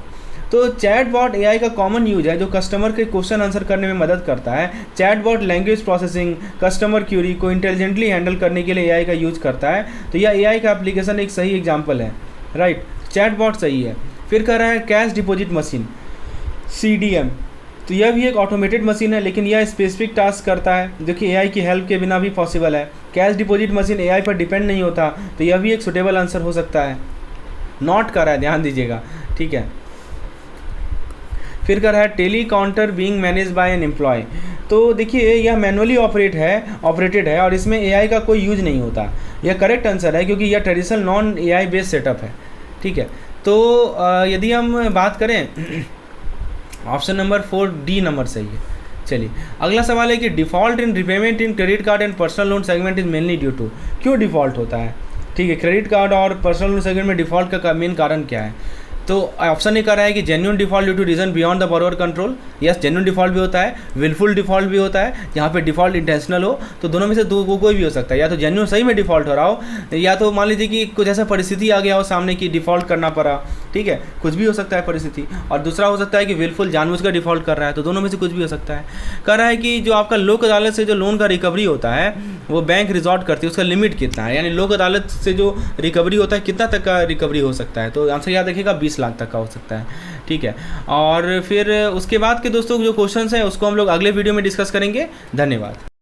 तो चैटबॉट एआई का कॉमन यूज है जो कस्टमर के क्वेश्चन आंसर करने में मदद करता है। Chatbot language processing, customer query को इंटेलिजेंटली हैंडल करने के लिए एआई का यूज करता है। तो यह एआई का एप्लीकेशन एक सही एग्जांपल है, राइट। चैटबॉट सही है। फिर कह रहा है कैश डिपॉजिट मशीन, सीडीएम। तो यह भी एक ऑटोमेटेड मशीन है, लेकिन यह स्पेसिफिक टास्क करता है जो कि एआई की हेल्प के बिना भी पॉसिबल है। कैश डिपॉजिट मशीन एआई पर डिपेंड नहीं होता, तो यह भी एक सुटेबल आंसर हो सकता है। नोट कर रहा है, ध्यान दीजिएगा, ठीक है। फिर कर रहा है teller counter being manage by an employee. तो देखिए यह मैनुअली ऑपरेटेड है और इसमें एआई का कोई यूज नहीं होता। यह करेक्ट आंसर है क्योंकि यह traditional non AI based setup है, ठीक है। तो यदि हम बात करें ऑप्शन नंबर 4 डी नंबर सही है। चलिए अगला सवाल है कि default in repayment in credit card and personal loan segment is mainly due to. क्यों डिफ़ॉल्ट होता है, ठीक है। क्रेडिट कार्ड और पर्सनल लोन सेगमेंट में डिफ़ॉल्ट का मेन कारण क्या है? तो ऑप्शन ये कर रहा है कि genuine default due to reason beyond the borrower control. Yes, genuine default भी होता है, विलफुल डिफ़ॉल्ट भी होता है, जहाँ पे डिफ़ॉल्ट इंटेंशनल हो। तो दोनों में से कोई भी हो सकता है, या तो जेन्युइन सही में डिफ़ॉल्ट हो रहा हो, या तो मान लीजिए कि कुछ ऐसा परिस्थिति आ गया हो सामने की डिफ़ॉल्ट करना पड़ा, ठीक है, कुछ भी हो सकता है परिस्थिति। और दूसरा हो सकता है कि विलफुल जानबूझकर डिफ़ॉल्ट कर रहा है, तो दोनों में से कुछ भी हो सकता है। कह रहा है कि जो आपका लोक अदालत से जो लोन का रिकवरी होता है वो बैंक रिजॉर्ट करती है, उसका लिमिट कितना है, यानी लोक अदालत से जो रिकवरी होता है कितना तक का रिकवरी हो सकता है। तो आंसर याद रखिएगा 20 लाख तक का हो सकता है, ठीक है। और फिर उसके बाद के दोस्तों जो क्वेश्चंस हैं उसको हम लोग अगले वीडियो में डिस्कस करेंगे। धन्यवाद।